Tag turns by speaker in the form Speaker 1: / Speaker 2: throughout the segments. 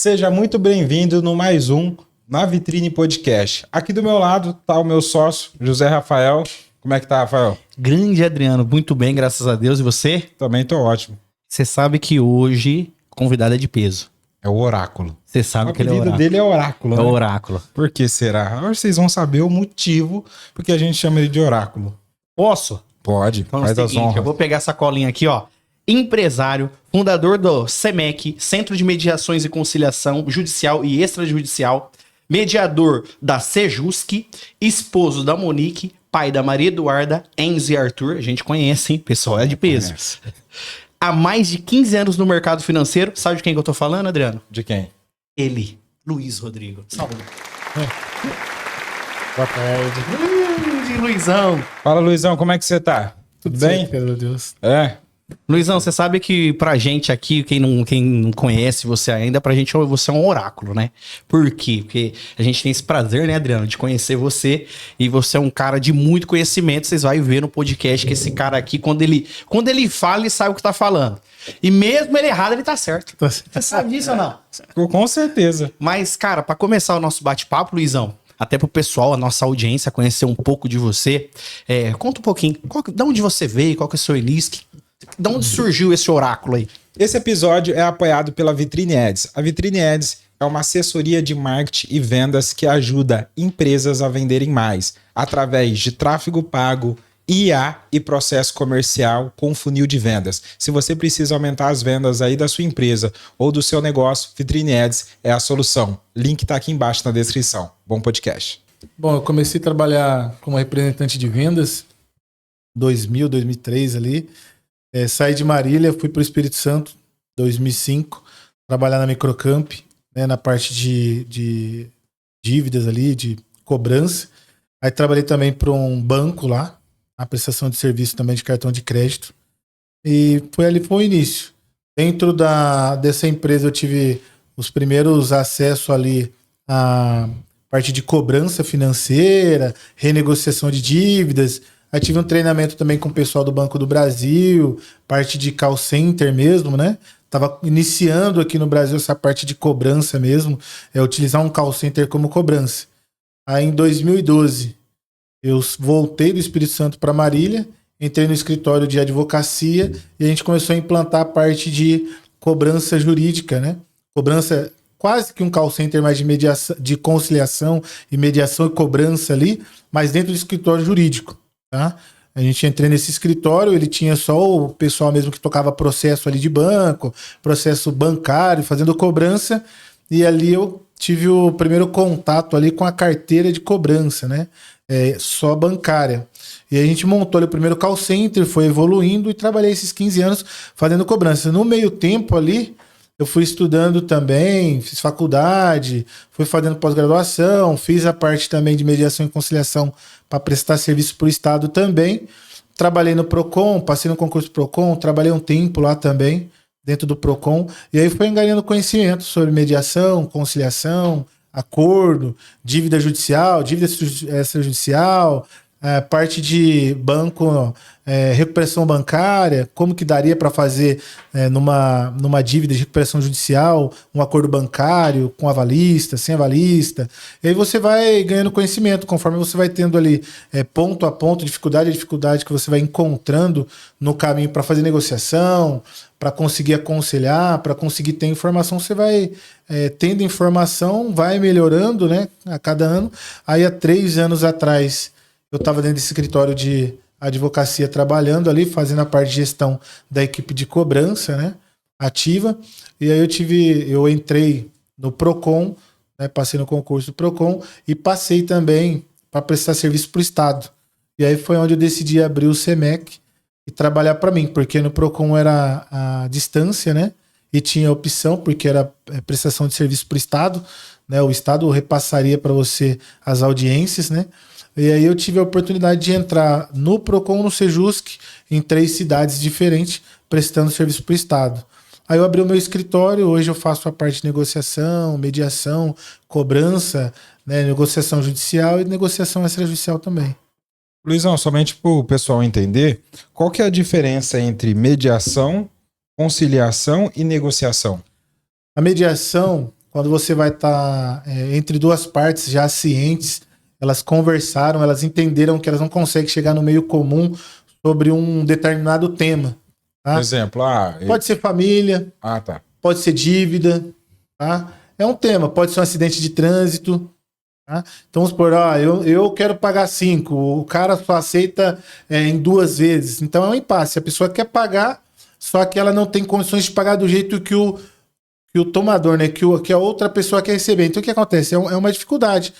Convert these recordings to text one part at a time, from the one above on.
Speaker 1: Seja muito bem-vindo no mais um Na Vitrine Podcast. Aqui do meu lado tá o meu sócio, José Rafael. Como é que tá, Rafael?
Speaker 2: Grande Adriano, muito bem, graças a Deus. E você?
Speaker 1: Também tô ótimo.
Speaker 2: Você sabe que hoje o convidado é de peso.
Speaker 1: É o Oráculo.
Speaker 2: Você sabe que ele é
Speaker 1: O
Speaker 2: oráculo.
Speaker 1: apelido dele é Oráculo,
Speaker 2: É
Speaker 1: né?
Speaker 2: o oráculo.
Speaker 1: Por que será? Hoje vocês vão saber o motivo porque a gente chama ele de Oráculo.
Speaker 2: Posso?
Speaker 1: Pode,
Speaker 2: Então é o
Speaker 1: faz as
Speaker 2: seguinte,
Speaker 1: honras.
Speaker 2: eu vou pegar essa colinha aqui, ó. Empresário, fundador do CEMEC, Centro de Mediações e Conciliação Judicial e Extrajudicial, mediador da Sejusc, esposo da Monique, pai da Maria Eduarda, Enzo e Arthur. A gente conhece, hein? Pessoal, é de peso. Há mais de 15 anos no mercado financeiro. Sabe de quem que eu tô falando, Adriano?
Speaker 1: De quem?
Speaker 2: Ele, Luiz Rodrigo. Salve.
Speaker 3: Boa tarde.
Speaker 2: Luizão.
Speaker 1: Fala, Luizão, como é que você tá? Tudo bem?
Speaker 3: Certo, meu Deus.
Speaker 1: É.
Speaker 2: Luizão, você sabe que pra gente aqui, quem não conhece você ainda, pra gente você é um oráculo, né? Por quê? Porque a gente tem esse prazer, né, Adriano, de conhecer você, e você é um cara de muito conhecimento. Vocês vão ver no podcast que esse cara aqui, quando ele fala, ele sabe o que tá falando. E mesmo ele errado, ele tá certo. Você sabe disso ou não?
Speaker 1: Com certeza.
Speaker 2: Mas, cara, pra começar o nosso bate-papo, Luizão, até pro pessoal, a nossa audiência, conhecer um pouco de você, conta um pouquinho, de onde você veio, qual que é o seu início, de onde surgiu esse oráculo aí?
Speaker 1: Esse episódio é apoiado pela Vitrine Ads. A Vitrine Ads é uma assessoria de marketing e vendas que ajuda empresas a venderem mais através de tráfego pago, IA e processo comercial com funil de vendas. Se você precisa aumentar as vendas aí da sua empresa ou do seu negócio, Vitrine Ads é a solução. Link tá aqui embaixo na descrição. Bom podcast.
Speaker 3: Bom, eu comecei a trabalhar como representante de vendas 2003 ali. Saí de Marília, fui para o Espírito Santo 2005, trabalhar na Microcamp, né, na parte de dívidas ali, de cobrança. Aí trabalhei também para um banco lá, a prestação de serviço também de cartão de crédito. E foi o início. Dentro dessa empresa eu tive os primeiros acessos ali à parte de cobrança financeira, renegociação de dívidas. Aí tive um treinamento também com o pessoal do Banco do Brasil, parte de call center mesmo, né? Tava iniciando aqui no Brasil essa parte de cobrança mesmo, utilizar um call center como cobrança. Aí em 2012 eu voltei do Espírito Santo para Marília, entrei no escritório de advocacia e a gente começou a implantar a parte de cobrança jurídica, né? Cobrança quase que um call center mais de mediação, de conciliação e mediação e cobrança ali, mas dentro do escritório jurídico. Tá? A gente entrou nesse escritório, ele tinha só o pessoal mesmo que tocava processo ali de banco, processo bancário, fazendo cobrança, e ali eu tive o primeiro contato ali com a carteira de cobrança, né? Só bancária. E a gente montou ali o primeiro call center, foi evoluindo e trabalhei esses 15 anos fazendo cobrança. No meio tempo ali, eu fui estudando também, fiz faculdade, fui fazendo pós-graduação, fiz a parte também de mediação e conciliação para prestar serviço para o Estado também. Trabalhei no Procon, passei no concurso Procon, trabalhei um tempo lá também, dentro do Procon, e aí fui ganhando conhecimento sobre mediação, conciliação, acordo, dívida judicial, dívida extrajudicial, parte de banco, recuperação bancária, como que daria para fazer numa dívida de recuperação judicial, um acordo bancário com avalista, sem avalista. E aí você vai ganhando conhecimento, conforme você vai tendo ali ponto a ponto, dificuldade a dificuldade que você vai encontrando no caminho para fazer negociação, para conseguir aconselhar, para conseguir ter informação, você vai tendo informação, vai melhorando, né, a cada ano. Aí há 3 anos atrás, eu estava dentro desse escritório de advocacia trabalhando ali, fazendo a parte de gestão da equipe de cobrança, né, ativa. E aí eu entrei no Procon, né, passei no concurso do Procon e passei também para prestar serviço para o Estado. E aí foi onde eu decidi abrir o CEMEC e trabalhar para mim, porque no Procon era a distância, né, e tinha opção, porque era prestação de serviço para o Estado, né, o Estado repassaria para você as audiências, né. E aí eu tive a oportunidade de entrar no Procon, no Sejusc, em 3 cidades diferentes, prestando serviço para o Estado. Aí eu abri o meu escritório, hoje eu faço a parte de negociação, mediação, cobrança, né, negociação judicial e negociação extrajudicial também.
Speaker 1: Luizão, somente para o pessoal entender, qual que é a diferença entre mediação, conciliação e negociação?
Speaker 3: A mediação, quando você vai estar entre duas partes já cientes, elas conversaram, elas entenderam que elas não conseguem chegar no meio comum sobre um determinado tema. Tá?
Speaker 1: Por exemplo,
Speaker 3: pode ser família,
Speaker 1: tá.
Speaker 3: pode ser dívida, tá? É um tema, pode ser um acidente de trânsito. Tá? Então, vamos supor, eu quero pagar 5, o cara só aceita em 2 vezes. Então é um impasse. A pessoa quer pagar, só que ela não tem condições de pagar do jeito que o tomador, né? Que a outra pessoa quer receber. Então o que acontece? É uma dificuldade.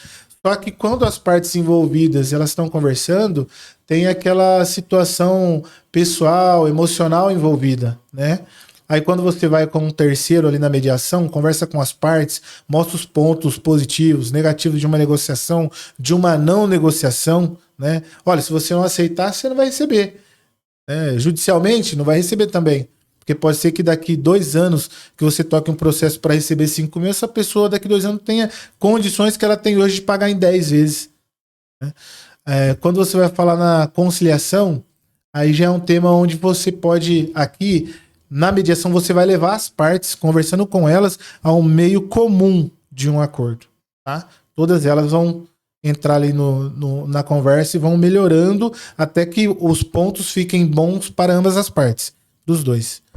Speaker 3: Só que quando as partes envolvidas elas estão conversando, tem aquela situação pessoal, emocional envolvida, né? Aí quando você vai com um terceiro ali na mediação, conversa com as partes, mostra os pontos positivos, negativos de uma negociação, de uma não negociação, né? Olha, se você não aceitar, você não vai receber. Judicialmente, não vai receber também. Porque pode ser que daqui 2 anos que você toque um processo para receber 5 mil, essa pessoa daqui 2 anos tenha condições que ela tem hoje de pagar em 10 vezes. Né? Quando você vai falar na conciliação, aí já é um tema onde você pode, aqui, na mediação, você vai levar as partes, conversando com elas, a um meio comum de um acordo. Tá? Todas elas vão entrar ali na conversa e vão melhorando até que os pontos fiquem bons para ambas as partes, dos dois.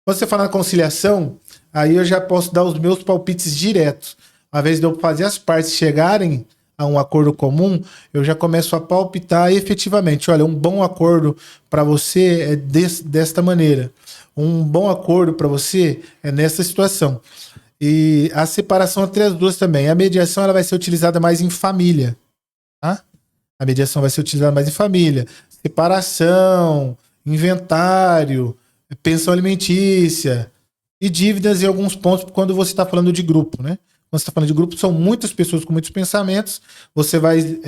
Speaker 3: Quando você fala na conciliação, aí eu já posso dar os meus palpites diretos. Uma vez de eu fazer as partes chegarem a um acordo comum, eu já começo a palpitar efetivamente. Olha, um bom acordo para você é desta maneira. Um bom acordo para você é nessa situação. E a separação entre as duas também. A mediação ela vai ser utilizada mais em família. Tá? A mediação vai ser utilizada mais em família. Separação, inventário, pensão alimentícia e dívidas em alguns pontos quando você está falando de grupo, né? Quando você está falando de grupo, são muitas pessoas com muitos pensamentos, você vai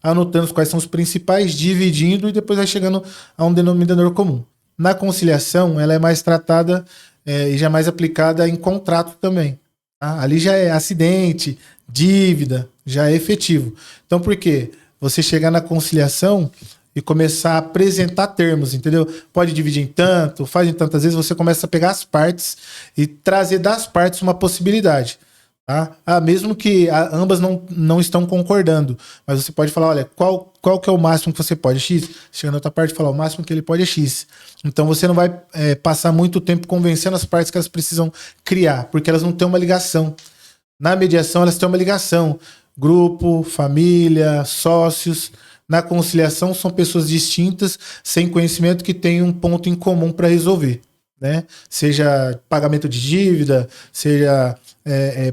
Speaker 3: anotando quais são os principais, dividindo e depois vai chegando a um denominador comum. Na conciliação, ela é mais tratada e já mais aplicada em contrato também. Tá? Ali já é acidente, dívida, já é efetivo. Então, por quê? Você chegar na conciliação e começar a apresentar termos, entendeu? Pode dividir em tanto, faz em tantas vezes, você começa a pegar as partes e trazer das partes uma possibilidade. Tá? Mesmo que ambas não estão concordando, mas você pode falar, olha, qual que é o máximo que você pode? X. Chega na outra parte e fala, o máximo que ele pode é X. Então você não vai passar muito tempo convencendo as partes que elas precisam criar, porque elas não têm uma ligação. Na mediação, elas têm uma ligação. Grupo, família, sócios. Na conciliação, são pessoas distintas, sem conhecimento, que têm um ponto em comum para resolver. Né? Seja pagamento de dívida, seja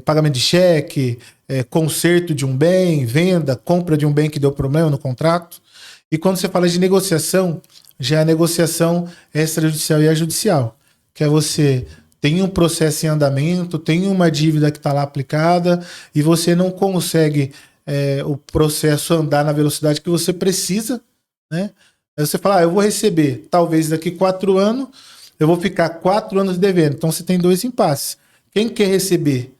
Speaker 3: pagamento de cheque, conserto de um bem, venda, compra de um bem que deu problema no contrato. E quando você fala de negociação, já é a negociação extrajudicial e a judicial, que é você tem um processo em andamento, tem uma dívida que está lá aplicada e você não consegue o processo andar na velocidade que você precisa, né? Aí você fala, eu vou receber talvez daqui 4 anos, eu vou ficar 4 anos devendo. Então você tem 2 impasses. Quem quer receber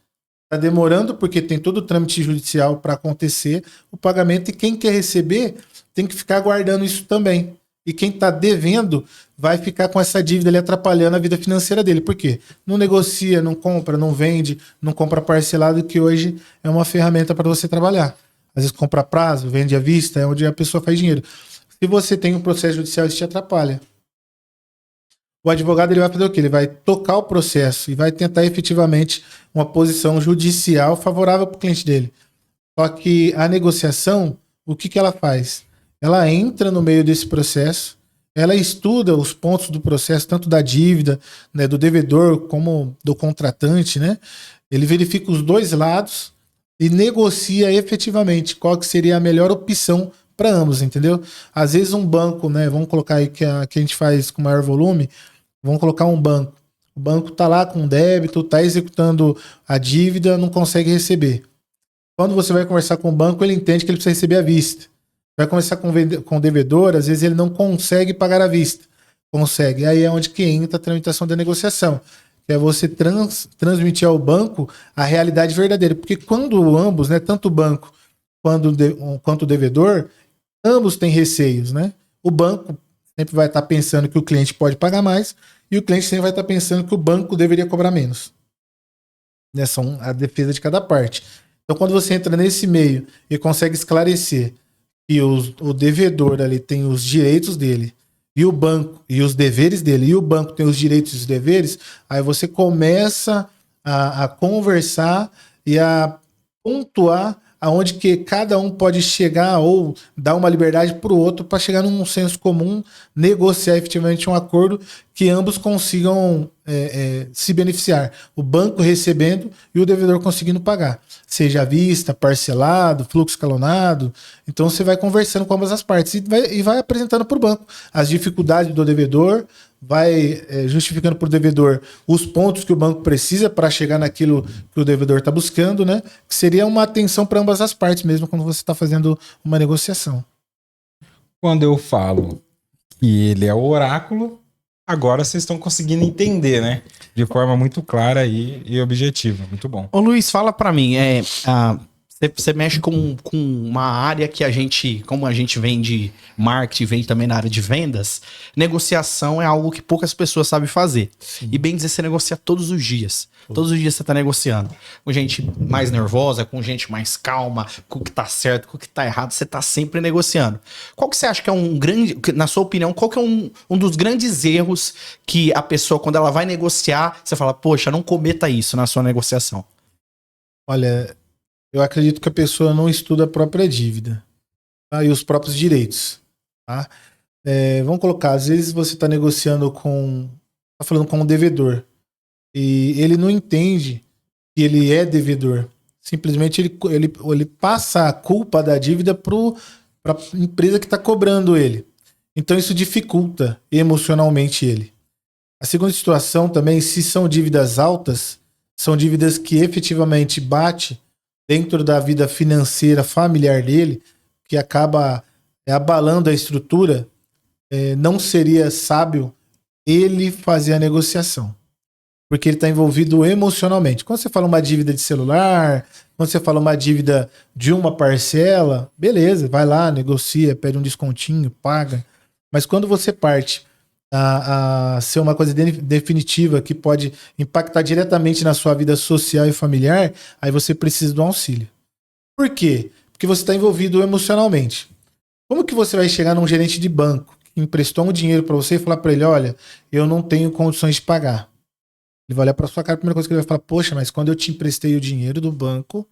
Speaker 3: está demorando porque tem todo o trâmite judicial para acontecer o pagamento, e quem quer receber tem que ficar aguardando isso também. E quem está devendo vai ficar com essa dívida ali atrapalhando a vida financeira dele. Por quê? Não negocia, não compra, não vende, não compra parcelado, que hoje é uma ferramenta para você trabalhar. Às vezes compra a prazo, vende à vista, é onde a pessoa faz dinheiro. Se você tem um processo judicial, isso te atrapalha. O advogado ele vai fazer o quê? Ele vai tocar o processo e vai tentar efetivamente uma posição judicial favorável para o cliente dele. Só que a negociação, o que ela faz? Ela entra no meio desse processo, ela estuda os pontos do processo, tanto da dívida, né, do devedor, como do contratante, né? Ele verifica os 2 lados e negocia efetivamente qual que seria a melhor opção para ambos, entendeu? Às vezes um banco, né? Vamos colocar aí que a gente faz com maior volume, vamos colocar um banco. O banco está lá com débito, está executando a dívida, não consegue receber. Quando você vai conversar com o banco, ele entende que ele precisa receber à vista. Vai conversar com o devedor, às vezes ele não consegue pagar à vista. Consegue. Aí é onde que entra a tramitação da negociação. Que é você transmitir ao banco a realidade verdadeira. Porque quando ambos, né, tanto o banco quanto o devedor, ambos têm receios, né? O banco sempre vai estar pensando que o cliente pode pagar mais e o cliente sempre vai estar pensando que o banco deveria cobrar menos. né? São a defesa de cada parte. Então, quando você entra nesse meio e consegue esclarecer que o devedor ali tem os direitos dele e o banco e os deveres dele, e o banco tem os direitos e os deveres, aí você começa a conversar e a pontuar aonde que cada um pode chegar ou dar uma liberdade para o outro para chegar num senso comum, negociar efetivamente um acordo que ambos consigam se beneficiar. O banco recebendo e o devedor conseguindo pagar. Seja à vista, parcelado, fluxo escalonado. Então você vai conversando com ambas as partes e vai apresentando para o banco as dificuldades do devedor, vai justificando para o devedor os pontos que o banco precisa para chegar naquilo que o devedor está buscando, né? Que seria uma atenção para ambas as partes mesmo quando você está fazendo uma negociação.
Speaker 1: Quando eu falo que ele é o oráculo, agora vocês estão conseguindo entender, né? De forma muito clara e objetiva. Muito bom.
Speaker 2: Ô Luiz, fala pra mim, você mexe com uma área que como a gente vem de marketing, vem também na área de vendas, negociação é algo que poucas pessoas sabem fazer. Sim. E bem dizer, você negocia todos os dias. Todos os dias você tá negociando. Com gente mais nervosa, com gente mais calma, com o que tá certo, com o que tá errado, você tá sempre negociando. Qual que você acha que é na sua opinião, qual que é um dos grandes erros que a pessoa, quando ela vai negociar, você fala, poxa, não cometa isso na sua negociação?
Speaker 3: Olha, eu acredito que a pessoa não estuda a própria dívida, tá? E os próprios direitos. Tá? Vamos colocar, às vezes você está negociando está falando com um devedor e ele não entende que ele é devedor. Simplesmente ele passa a culpa da dívida para a empresa que está cobrando ele. Então isso dificulta emocionalmente ele. A segunda situação também, se são dívidas altas, são dívidas que efetivamente bate dentro da vida financeira familiar dele, que acaba abalando a estrutura, não seria sábio ele fazer a negociação. Porque ele está envolvido emocionalmente. Quando você fala uma dívida de celular, quando você fala uma dívida de uma parcela, beleza, vai lá, negocia, pede um descontinho, paga. Mas quando você parte a ser uma coisa definitiva que pode impactar diretamente na sua vida social e familiar, aí você precisa do auxílio. Por quê? Porque você está envolvido emocionalmente. Como que você vai chegar num gerente de banco que emprestou um dinheiro para você e falar para ele, olha, eu não tenho condições de pagar? Ele vai olhar para sua cara, a primeira coisa que ele vai falar, poxa, mas quando eu te emprestei o dinheiro do banco,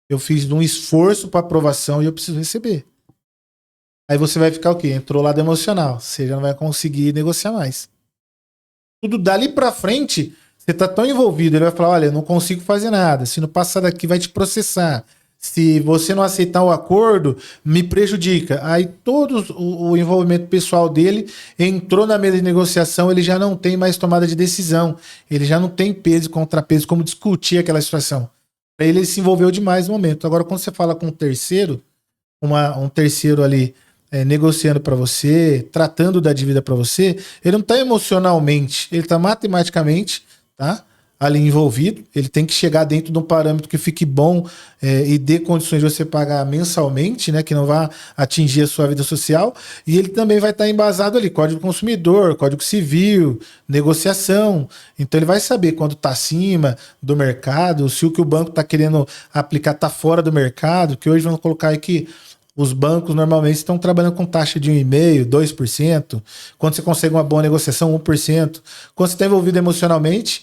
Speaker 3: eu fiz um esforço para aprovação e eu preciso receber. Aí você vai ficar o quê? Entrou lado emocional. Você já não vai conseguir negociar mais. Tudo dali pra frente, você tá tão envolvido, ele vai falar, olha, eu não consigo fazer nada. Se não passar daqui, vai te processar. Se você não aceitar o acordo, me prejudica. Aí todo o envolvimento pessoal dele entrou na mesa de negociação, ele já não tem mais tomada de decisão. Ele já não tem peso e contrapeso como discutir aquela situação. Pra ele se envolveu demais no momento. Agora, quando você fala com um terceiro, um terceiro ali, negociando para você, tratando da dívida para você, ele não está emocionalmente, ele está matematicamente, tá? Ali envolvido, ele tem que chegar dentro de um parâmetro que fique bom e dê condições de você pagar mensalmente, né? Que não vá atingir a sua vida social, e ele também vai estar embasado ali, Código do Consumidor, Código Civil, negociação, então ele vai saber quando está acima do mercado, se o que o banco está querendo aplicar está fora do mercado, que hoje vamos colocar aí que os bancos normalmente estão trabalhando com taxa de 1,5%, 2%. Quando você consegue uma boa negociação, 1%. Quando você está envolvido emocionalmente,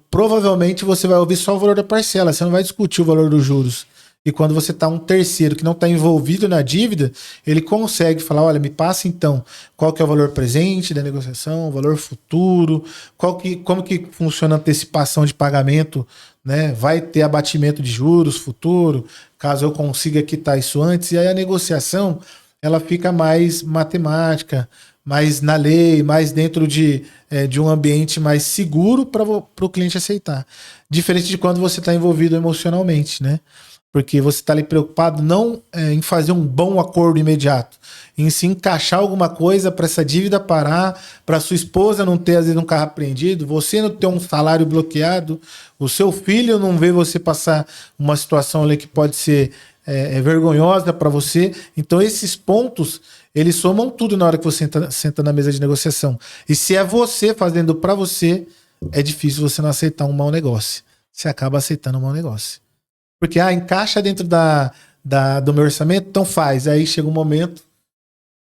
Speaker 3: provavelmente você vai ouvir só o valor da parcela. Você não vai discutir o valor dos juros. E quando você está um terceiro que não está envolvido na dívida, ele consegue falar, olha, me passa então qual que é o valor presente da negociação, o valor futuro, como que funciona a antecipação de pagamento, né? Vai ter abatimento de juros futuro, caso eu consiga quitar isso antes. E aí a negociação, ela fica mais matemática, mais na lei, mais dentro de um ambiente mais seguro para o cliente aceitar. Diferente de quando você está envolvido emocionalmente, né? Porque você está ali preocupado não em fazer um bom acordo imediato, em se encaixar alguma coisa para essa dívida parar, para sua esposa não ter, às vezes, um carro apreendido, você não ter um salário bloqueado, o seu filho não ver você passar uma situação ali que pode ser vergonhosa para você. Então esses pontos, eles somam tudo na hora que você senta na mesa de negociação. E se é você fazendo para você, é difícil você não aceitar um mau negócio. você acaba aceitando um mau negócio. Porque, encaixa dentro do meu orçamento, então faz. Aí chega um momento,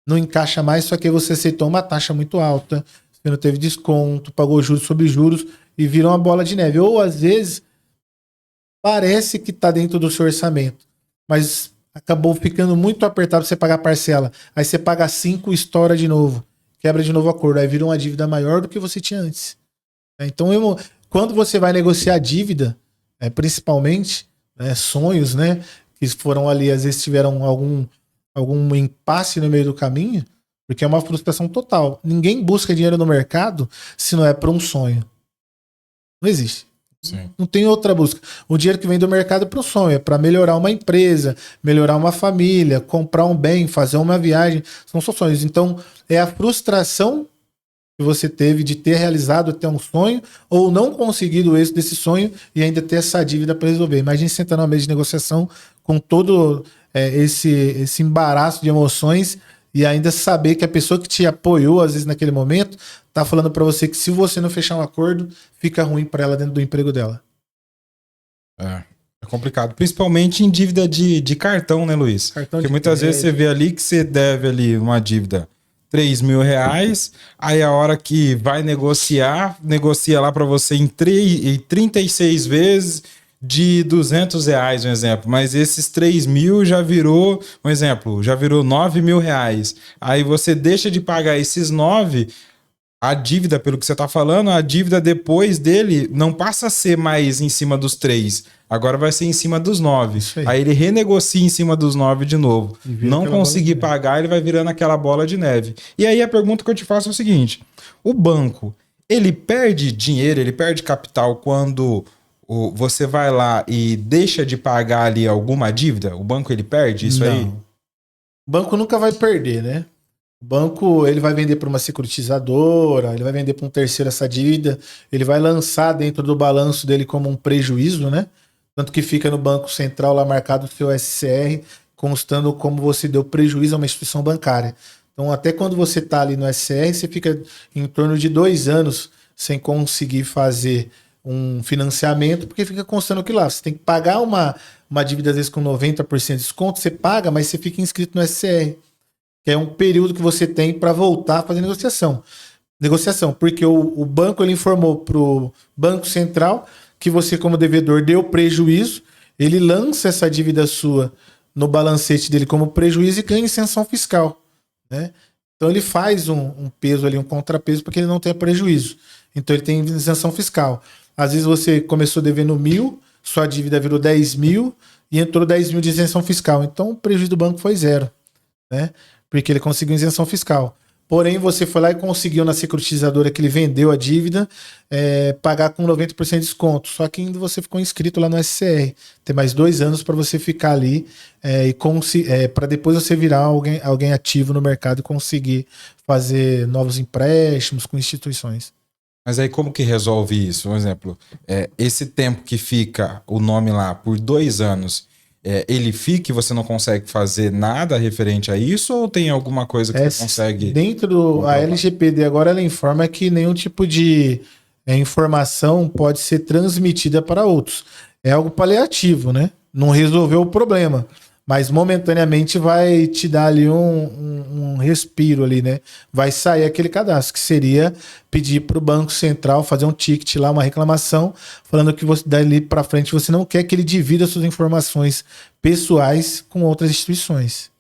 Speaker 3: não encaixa mais, só que você aceitou uma taxa muito alta, você não teve desconto, pagou juros sobre juros e vira uma bola de neve. Ou, às vezes, parece que está dentro do seu orçamento, mas acabou ficando muito apertado pra você pagar a parcela. Aí você paga 5, estoura de novo, quebra de novo o acordo, aí vira uma dívida maior do que você tinha antes. Então, quando você vai negociar dívida, principalmente, sonhos, né, que foram ali, às vezes tiveram algum impasse no meio do caminho, porque é uma frustração total. Ninguém busca dinheiro no mercado se não é para um sonho. Não existe. Sim. Não tem outra busca. O dinheiro que vem do mercado é para o sonho, é para melhorar uma empresa, melhorar uma família, comprar um bem, fazer uma viagem. São só sonhos. Então, é a frustração que você teve de ter realizado até um sonho ou não conseguido o êxito desse sonho e ainda ter essa dívida para resolver. Imagine sentar numa mesa de negociação com todo esse embaraço de emoções e ainda saber que a pessoa que te apoiou, às vezes, naquele momento, tá falando para você que se você não fechar um acordo, fica ruim para ela dentro do emprego dela.
Speaker 1: É complicado. Principalmente em dívida de cartão, né, Luiz? Porque muitas vezes você vê ali que você deve ali uma dívida R$3.000, aí a hora que vai negocia lá para você em 36 vezes de R$200, um exemplo. Mas esses 3.000 já virou, um exemplo, já virou R$9.000. Aí você deixa de pagar esses 9, a dívida, pelo que você tá falando, a dívida depois dele não passa a ser mais em cima dos 3. Agora vai ser em cima dos 9. Aí ele renegocia em cima dos 9 de novo. Não conseguir pagar, ele vai virando aquela bola de neve. E aí a pergunta que eu te faço é o seguinte: o banco, ele perde dinheiro, ele perde capital quando você vai lá e deixa de pagar ali alguma dívida? O banco, ele perde isso aí?
Speaker 3: O banco nunca vai perder, né? O banco, ele vai vender para uma securitizadora, ele vai vender para um terceiro essa dívida, ele vai lançar dentro do balanço dele como um prejuízo, né? Tanto que fica no Banco Central lá marcado o seu SCR, constando como você deu prejuízo a uma instituição bancária. Então, até quando você está ali no SCR, você fica em torno de 2 anos sem conseguir fazer um financiamento, porque fica constando aquilo lá. Você tem que pagar uma dívida, às vezes, com 90% de desconto, você paga, mas você fica inscrito no SCR, que é um período que você tem para voltar a fazer negociação. Porque o banco ele informou para o Banco Central que você, como devedor, deu prejuízo, ele lança essa dívida sua no balancete dele como prejuízo e ganha isenção fiscal, né? Então ele faz um peso ali, um contrapeso, para que ele não tenha prejuízo. Então ele tem isenção fiscal. Às vezes você começou devendo 1.000, sua dívida virou 10.000 e entrou 10.000 de isenção fiscal. Então o prejuízo do banco foi 0, né? Porque ele conseguiu isenção fiscal. Porém, você foi lá e conseguiu na securitizadora que ele vendeu a dívida pagar com 90% de desconto. Só que ainda você ficou inscrito lá no SCR. Tem mais 2 anos para você ficar ali para depois você virar alguém ativo no mercado e conseguir fazer novos empréstimos com instituições.
Speaker 1: Mas aí como que resolve isso? Um exemplo, esse tempo que fica o nome lá por 2 anos... ele fica e você não consegue fazer nada referente a isso, ou tem alguma coisa que você consegue...
Speaker 3: Dentro do a LGPD agora ela informa que nenhum tipo de informação pode ser transmitida para outros. É algo paliativo, né? Não resolveu o problema, mas momentaneamente vai te dar ali um respiro ali, né? Vai sair aquele cadastro, que seria pedir para o Banco Central fazer um ticket lá, uma reclamação, falando que você dali para frente você não quer que ele divida suas informações pessoais com outras instituições.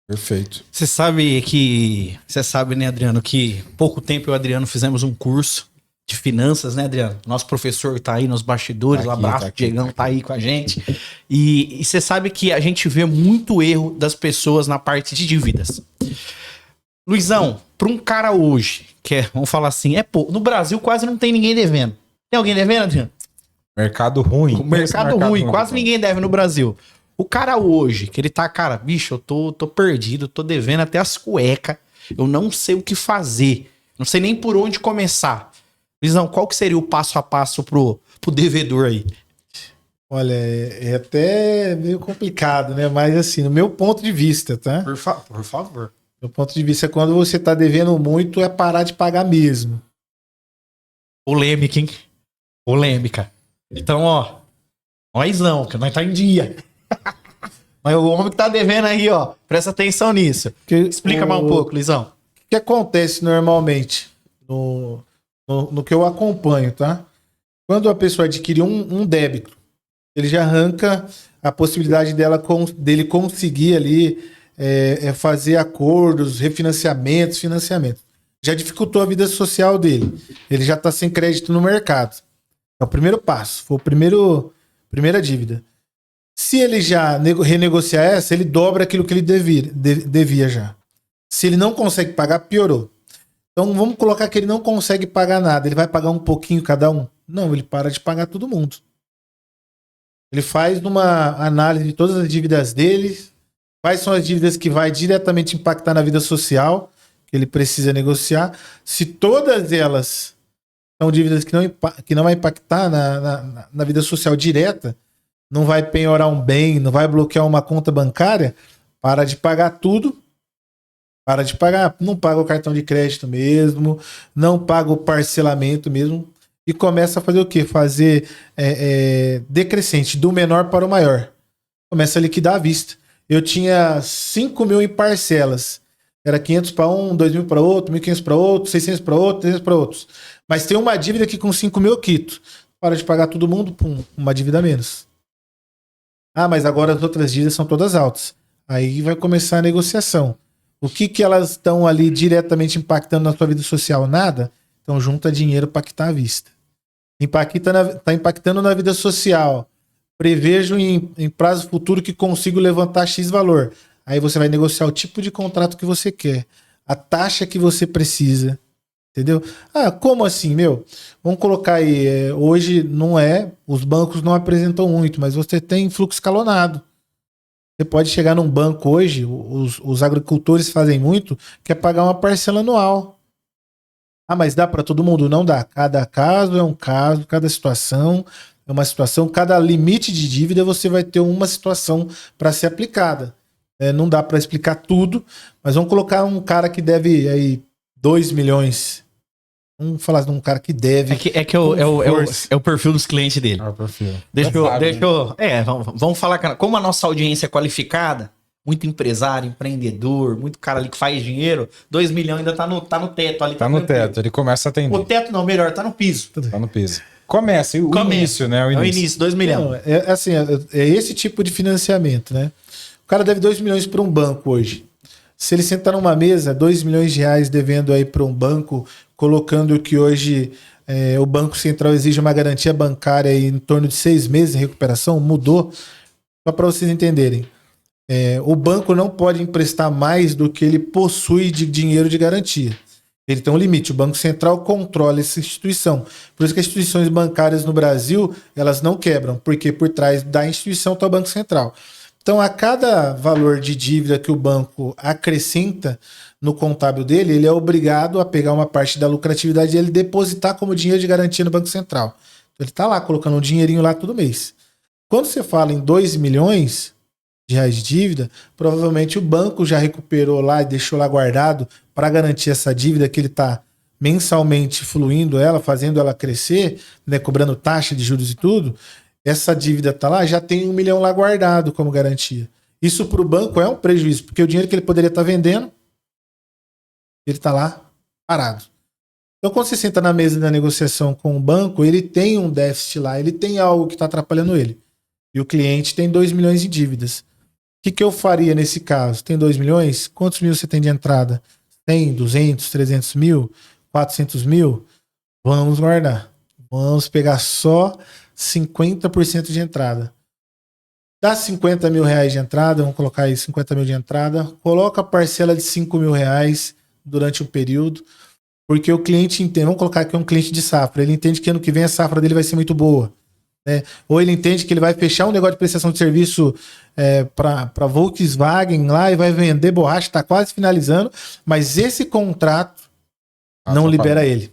Speaker 1: Perfeito.
Speaker 2: Você sabe, né, Adriano, que pouco tempo eu e o Adriano fizemos um curso de finanças, né, Adriano? Nosso professor tá aí nos bastidores, tá aqui, abraço, Diegão tá aí com a gente. E você sabe que a gente vê muito erro das pessoas na parte de dívidas. Luizão, para um cara hoje, vamos falar assim, no Brasil quase não tem ninguém devendo. Tem alguém devendo, Adriano?
Speaker 1: Mercado ruim.
Speaker 2: Mercado ruim, quase ninguém deve no Brasil. O cara hoje, que ele tá, cara, bicho, eu tô perdido, tô devendo até as cuecas, eu não sei o que fazer, não sei nem por onde começar. Luizão, qual que seria o passo a passo pro devedor aí?
Speaker 3: Olha, é até meio complicado, né? Mas assim, no meu ponto de vista, tá?
Speaker 2: Por favor.
Speaker 3: Meu ponto de vista é quando você tá devendo muito, é parar de pagar mesmo.
Speaker 2: Polêmica, hein? Polêmica. Então, ó, nós não, que nós tá em dia. Mas o homem que tá devendo aí, ó, presta atenção nisso. Explica mais um pouco, Luizão.
Speaker 3: O que acontece normalmente no que eu acompanho, tá? Quando a pessoa adquire um débito, ele já arranca a possibilidade dele conseguir ali fazer acordos, refinanciamentos, financiamentos. Já dificultou a vida social dele. Ele já está sem crédito no mercado. É o primeiro passo. Foi a primeira dívida. Se ele já renegociar essa, ele dobra aquilo que ele devia já. Se ele não consegue pagar, piorou. Então vamos colocar que ele não consegue pagar nada. Ele vai pagar um pouquinho cada um? Não, ele para de pagar todo mundo. Ele faz uma análise de todas as dívidas dele, quais são as dívidas que vai diretamente impactar na vida social, que ele precisa negociar. Se todas elas são dívidas que não vai impactar na vida social direta, não vai penhorar um bem, não vai bloquear uma conta bancária, para de pagar tudo. Para de pagar, não paga o cartão de crédito mesmo, não paga o parcelamento mesmo, e começa a fazer o quê? Fazer decrescente, do menor para o maior. Começa a liquidar à vista. Eu tinha 5 mil em parcelas. Era 500 para um, 2 mil para outro, 1.500 para outro, 600 para outro, 300 para outros. Mas tem uma dívida que com 5 mil eu quito. Para de pagar todo mundo, pum, uma dívida a menos. Ah, mas agora as outras dívidas são todas altas. Aí vai começar a negociação. O que elas estão ali diretamente impactando na sua vida social? Nada? Então junta dinheiro para quitar à vista. Está impactando na vida social. Prevejo em prazo futuro que consigo levantar X valor. Aí você vai negociar o tipo de contrato que você quer. A taxa que você precisa. Entendeu? Ah, como assim, meu? Vamos colocar aí. Hoje não os bancos não apresentam muito, mas você tem fluxo escalonado. Você pode chegar num banco hoje, os agricultores fazem muito, que é pagar uma parcela anual. Ah, mas dá para todo mundo? Não dá. Cada caso é um caso, cada situação é uma situação, cada limite de dívida você vai ter uma situação para ser aplicada. Não dá para explicar tudo, mas vamos colocar um cara que deve aí 2 milhões. Vamos falar de um cara que deve.
Speaker 2: É o perfil dos clientes dele.
Speaker 1: É o perfil.
Speaker 2: Vamos falar, cara, como a nossa audiência é qualificada, muito empresário, empreendedor, muito cara ali que faz dinheiro, 2 milhões ainda tá no teto ali.
Speaker 1: Tá no teto, ele começa a atender.
Speaker 2: O teto não, melhor, tá no piso.
Speaker 1: Tá no piso. Começa, início, né?
Speaker 2: O início, 2 milhões.
Speaker 3: Não, é esse tipo de financiamento, né? O cara deve 2 milhões para um banco hoje. Se ele sentar numa mesa, 2 milhões de reais devendo aí para um banco, colocando que hoje o Banco Central exige uma garantia bancária aí em torno de 6 meses de recuperação, mudou. Só para vocês entenderem. O banco não pode emprestar mais do que ele possui de dinheiro de garantia. Ele tem um limite. O Banco Central controla essa instituição. Por isso que as instituições bancárias no Brasil, elas não quebram, porque por trás da instituição está o Banco Central. Então, a cada valor de dívida que o banco acrescenta no contábil dele, ele é obrigado a pegar uma parte da lucratividade dele e depositar como dinheiro de garantia no Banco Central. Então, ele está lá colocando um dinheirinho lá todo mês. Quando você fala em 2 milhões de reais de dívida, provavelmente o banco já recuperou lá e deixou lá guardado para garantir essa dívida que ele está mensalmente fluindo ela, fazendo ela crescer, né, cobrando taxa de juros e tudo. Essa dívida tá lá, já tem 1 milhão lá guardado como garantia. Isso para o banco é um prejuízo, porque o dinheiro que ele poderia estar vendendo, ele está lá parado. Então, quando você senta na mesa da negociação com o banco, ele tem um déficit lá, ele tem algo que está atrapalhando ele. E o cliente tem 2 milhões de dívidas. O que eu faria nesse caso? Tem 2 milhões? Quantos mil você tem de entrada? 100, 200, 300 mil? 400 mil? Vamos guardar. Vamos pegar só 50% de entrada. Dá 50 mil reais de entrada, vamos colocar aí 50 mil de entrada, coloca a parcela de 5 mil reais durante o período, porque o cliente entende, vamos colocar aqui um cliente de safra, ele entende que ano que vem a safra dele vai ser muito boa, né? Ou ele entende que ele vai fechar um negócio de prestação de serviço para Volkswagen lá e vai vender borracha, está quase finalizando, mas esse contrato não libera ele.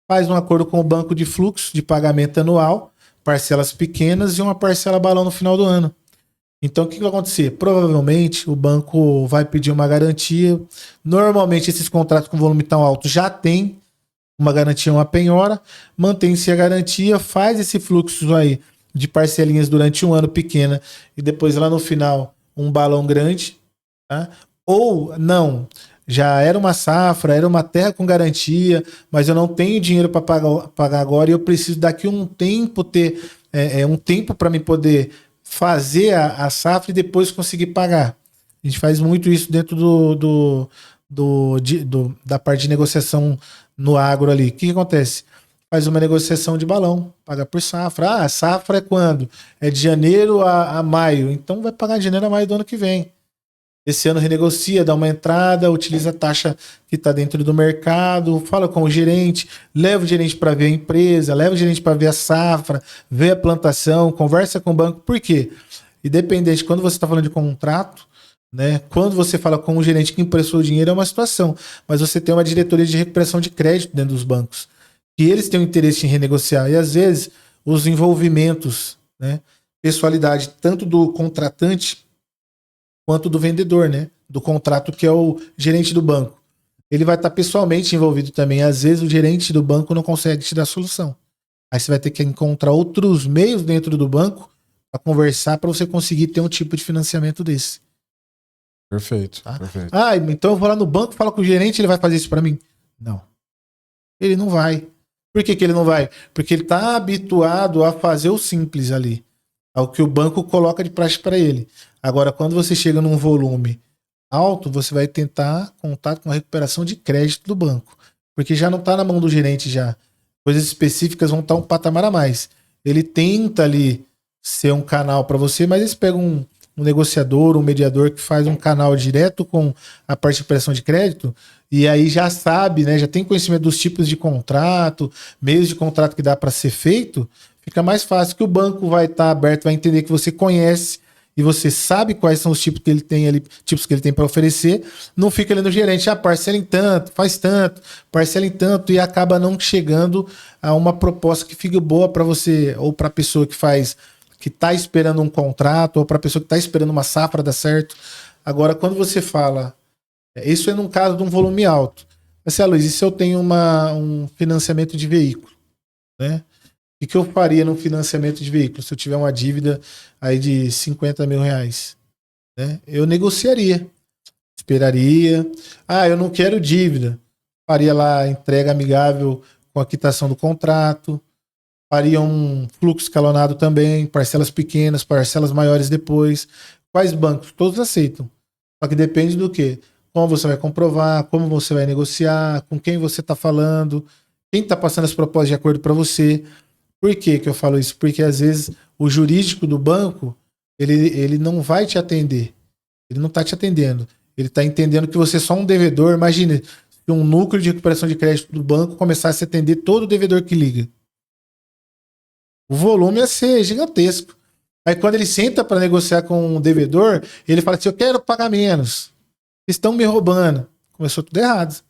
Speaker 3: Faz um acordo com o banco de fluxo de pagamento anual, parcelas pequenas e uma parcela balão no final do ano. Então, o que vai acontecer? Provavelmente, o banco vai pedir uma garantia. Normalmente, esses contratos com volume tão alto já tem uma garantia, uma penhora, mantém-se a garantia, faz esse fluxo aí de parcelinhas durante um ano pequena e depois lá no final um balão grande, tá? Ou não, já era uma safra, era uma terra com garantia, mas eu não tenho dinheiro para pagar agora e eu preciso daqui um tempo ter um tempo para me poder fazer a safra e depois conseguir pagar. A gente faz muito isso dentro da parte de negociação no agro ali. O que acontece? Faz uma negociação de balão, paga por safra. Ah, a safra é quando? É de janeiro a maio. Então vai pagar de janeiro a maio do ano que vem. Esse ano renegocia, dá uma entrada, utiliza a taxa que está dentro do mercado, fala com o gerente, leva o gerente para ver a empresa, leva o gerente para ver a safra, vê a plantação, conversa com o banco. Por quê? Independente, quando você está falando de contrato, né? Quando você fala com o gerente que emprestou o dinheiro é uma situação, mas você tem uma diretoria de recuperação de crédito dentro dos bancos, que eles têm o interesse em renegociar, e às vezes os envolvimentos, né? Pessoalidade tanto do contratante quanto do vendedor, né? Do contrato, que é o gerente do banco. Ele vai estar pessoalmente envolvido também. Às vezes o gerente do banco não consegue te dar solução. Aí você vai ter que encontrar outros meios dentro do banco para conversar para você conseguir ter um tipo de financiamento desse.
Speaker 1: Perfeito,
Speaker 3: tá?
Speaker 1: perfeito.
Speaker 3: Ah, então eu vou lá no banco, falo com o gerente, ele vai fazer isso para mim? Não. Ele não vai. Por que ele não vai? Porque ele está habituado a fazer o simples ali, ao que o banco coloca de praxe para ele. Agora, quando você chega num volume alto, você vai tentar contato com a recuperação de crédito do banco, porque já não está na mão do gerente já. Coisas específicas vão estar um patamar a mais. Ele tenta ali ser um canal para você, mas eles pegam um negociador, um mediador que faz um canal direto com a parte de recuperação de crédito, e aí já sabe, né, já tem conhecimento dos tipos de contrato, meios de contrato que dá para ser feito, fica mais fácil, que o banco vai estar aberto, vai entender que você conhece e você sabe quais são os tipos que ele tem ali, tipos que ele tem para oferecer, não fica ali no gerente, parcela em tanto, faz tanto, parcela em tanto, e acaba não chegando a uma proposta que fique boa para você, ou para a pessoa que está esperando um contrato, ou para a pessoa que está esperando uma safra dar certo. Agora, quando você fala, isso é num caso de um volume alto. Assim, Luiz, e se eu tenho um financiamento de veículo, né? O que eu faria no financiamento de veículo se eu tiver uma dívida aí de 50 mil reais? Né? Eu negociaria, esperaria. Ah, eu não quero dívida. Faria lá entrega amigável com a quitação do contrato. Faria um fluxo escalonado também, parcelas pequenas, parcelas maiores depois. Quais bancos? Todos aceitam. Só que depende do quê? Como você vai comprovar, como você vai negociar, com quem você está falando, quem está passando as propostas de acordo para você. Por que eu falo isso? Porque às vezes o jurídico do banco, ele não vai te atender. Ele não está te atendendo. Ele está entendendo que você é só um devedor. Imagina se um núcleo de recuperação de crédito do banco começasse a atender todo o devedor que liga. O volume ia ser gigantesco. Aí quando ele senta para negociar com um devedor, ele fala assim, eu quero pagar menos. Estão me roubando. Começou tudo errado.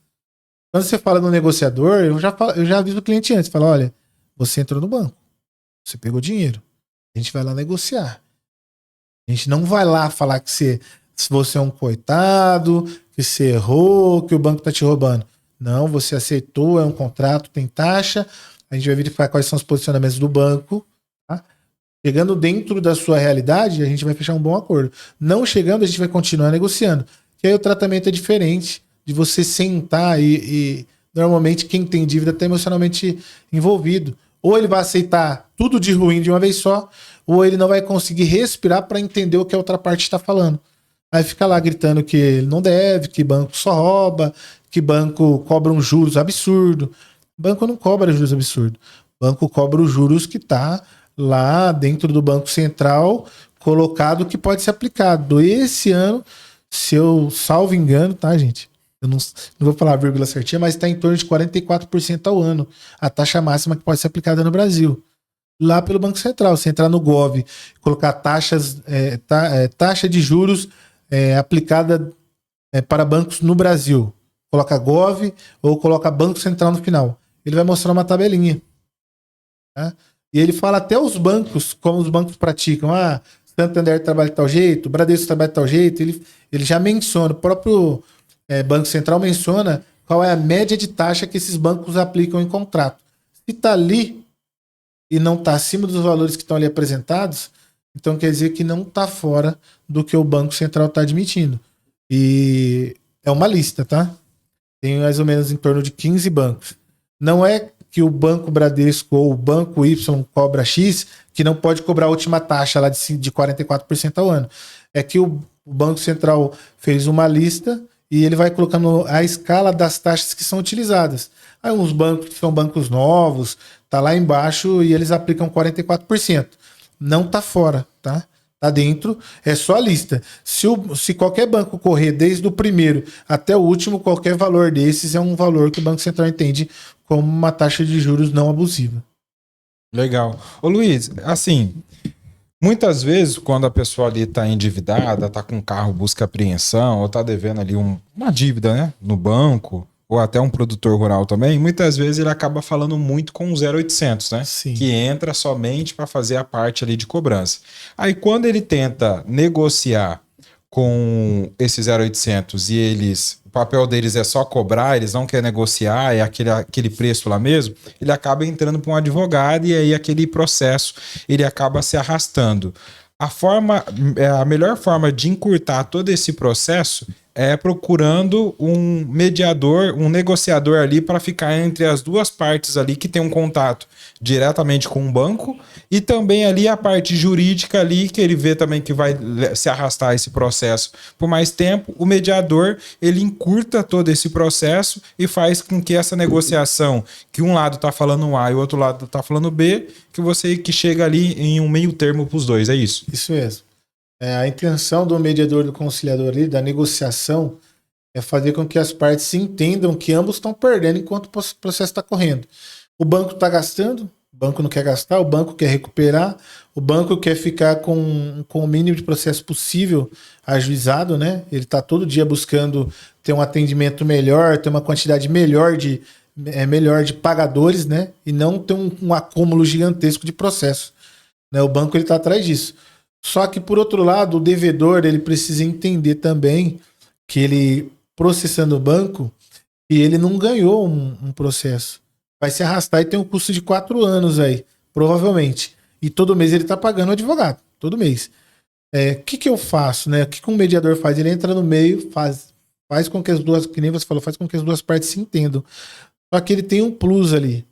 Speaker 3: Quando você fala no negociador, eu já aviso o cliente antes. Fala, olha, você entrou no banco. Você pegou dinheiro. A gente vai lá negociar. A gente não vai lá falar que você é um coitado, que você errou, que o banco tá te roubando. Não, você aceitou, é um contrato, tem taxa. A gente vai verificar quais são os posicionamentos do banco. Tá? Chegando dentro da sua realidade, a gente vai fechar um bom acordo. Não chegando, a gente vai continuar negociando. Que aí o tratamento é diferente de você sentar e normalmente quem tem dívida está emocionalmente envolvido. Ou ele vai aceitar tudo de ruim de uma vez só, ou ele não vai conseguir respirar para entender o que a outra parte está falando. Aí fica lá gritando que ele não deve, que banco só rouba, que banco cobra um juros absurdo. Banco não cobra juros absurdo. Banco cobra os juros que está lá dentro do Banco Central colocado que pode ser aplicado. Esse ano, se eu salvo engano, tá, gente? Eu não vou falar a vírgula certinha, mas está em torno de 44% ao ano. A taxa máxima que pode ser aplicada no Brasil. Lá pelo Banco Central. Se entrar no Gov, colocar taxa de juros aplicada para bancos no Brasil. Coloca Gov ou coloca Banco Central no final. Ele vai mostrar uma tabelinha. Tá? E ele fala até os bancos, como os bancos praticam. Ah, Santander trabalha de tal jeito, Bradesco trabalha de tal jeito. Ele já menciona, o próprio Banco Central menciona qual é a média de taxa que esses bancos aplicam em contrato. Se está ali e não está acima dos valores que estão ali apresentados, então quer dizer que não está fora do que o Banco Central está admitindo. E é uma lista, tá? Tem mais ou menos em torno de 15 bancos. Não é que o Banco Bradesco ou o Banco Y cobra X, que não pode cobrar a última taxa lá de 44% ao ano. É que o Banco Central fez uma lista e ele vai colocando a escala das taxas que são utilizadas. Aí uns bancos que são bancos novos, tá lá embaixo e eles aplicam 44%. Não tá fora, tá? Tá dentro, é só a lista. Se qualquer banco correr desde o primeiro até o último, qualquer valor desses é um valor que o Banco Central entende como uma taxa de juros não abusiva.
Speaker 1: Legal. Ô Luiz, assim, muitas vezes quando a pessoa ali tá endividada, tá com carro, busca apreensão, ou tá devendo ali uma dívida, né, no banco, ou até um produtor rural também, muitas vezes ele acaba falando muito com o 0800, né?
Speaker 3: Sim.
Speaker 1: Que entra somente para fazer a parte ali de cobrança. Aí quando ele tenta negociar com esse 0800 e o papel deles é só cobrar, eles não querem negociar, é aquele preço lá mesmo, ele acaba entrando para um advogado e aí aquele processo ele acaba se arrastando. A melhor forma de encurtar todo esse processo é procurando um mediador, um negociador ali para ficar entre as duas partes ali que tem um contato diretamente com o banco e também ali a parte jurídica ali que ele vê também que vai se arrastar esse processo por mais tempo. O mediador, ele encurta todo esse processo e faz com que essa negociação, que um lado está falando A e o outro lado está falando B, que chega ali em um meio termo para os dois, é isso?
Speaker 3: Isso mesmo. A intenção do mediador, do conciliador ali, da negociação, é fazer com que as partes se entendam que ambos estão perdendo enquanto o processo está correndo. O banco está gastando, o banco não quer gastar, o banco quer recuperar, o banco quer ficar com o mínimo de processo possível ajuizado, né? Ele está todo dia buscando ter um atendimento melhor, ter uma quantidade melhor de pagadores, né? E não ter um acúmulo gigantesco de processo, né? O banco está atrás disso. Só que, por outro lado, o devedor ele precisa entender também que ele, processando o banco, e ele não ganhou um processo. Vai se arrastar e tem um custo de 4 anos aí, provavelmente. E todo mês ele está pagando o advogado, todo mês. O que eu faço, né? O que um mediador faz? Ele entra no meio, faz com que as duas, que nem você falou, faz com que as duas partes se entendam. Só que ele tem um plus ali.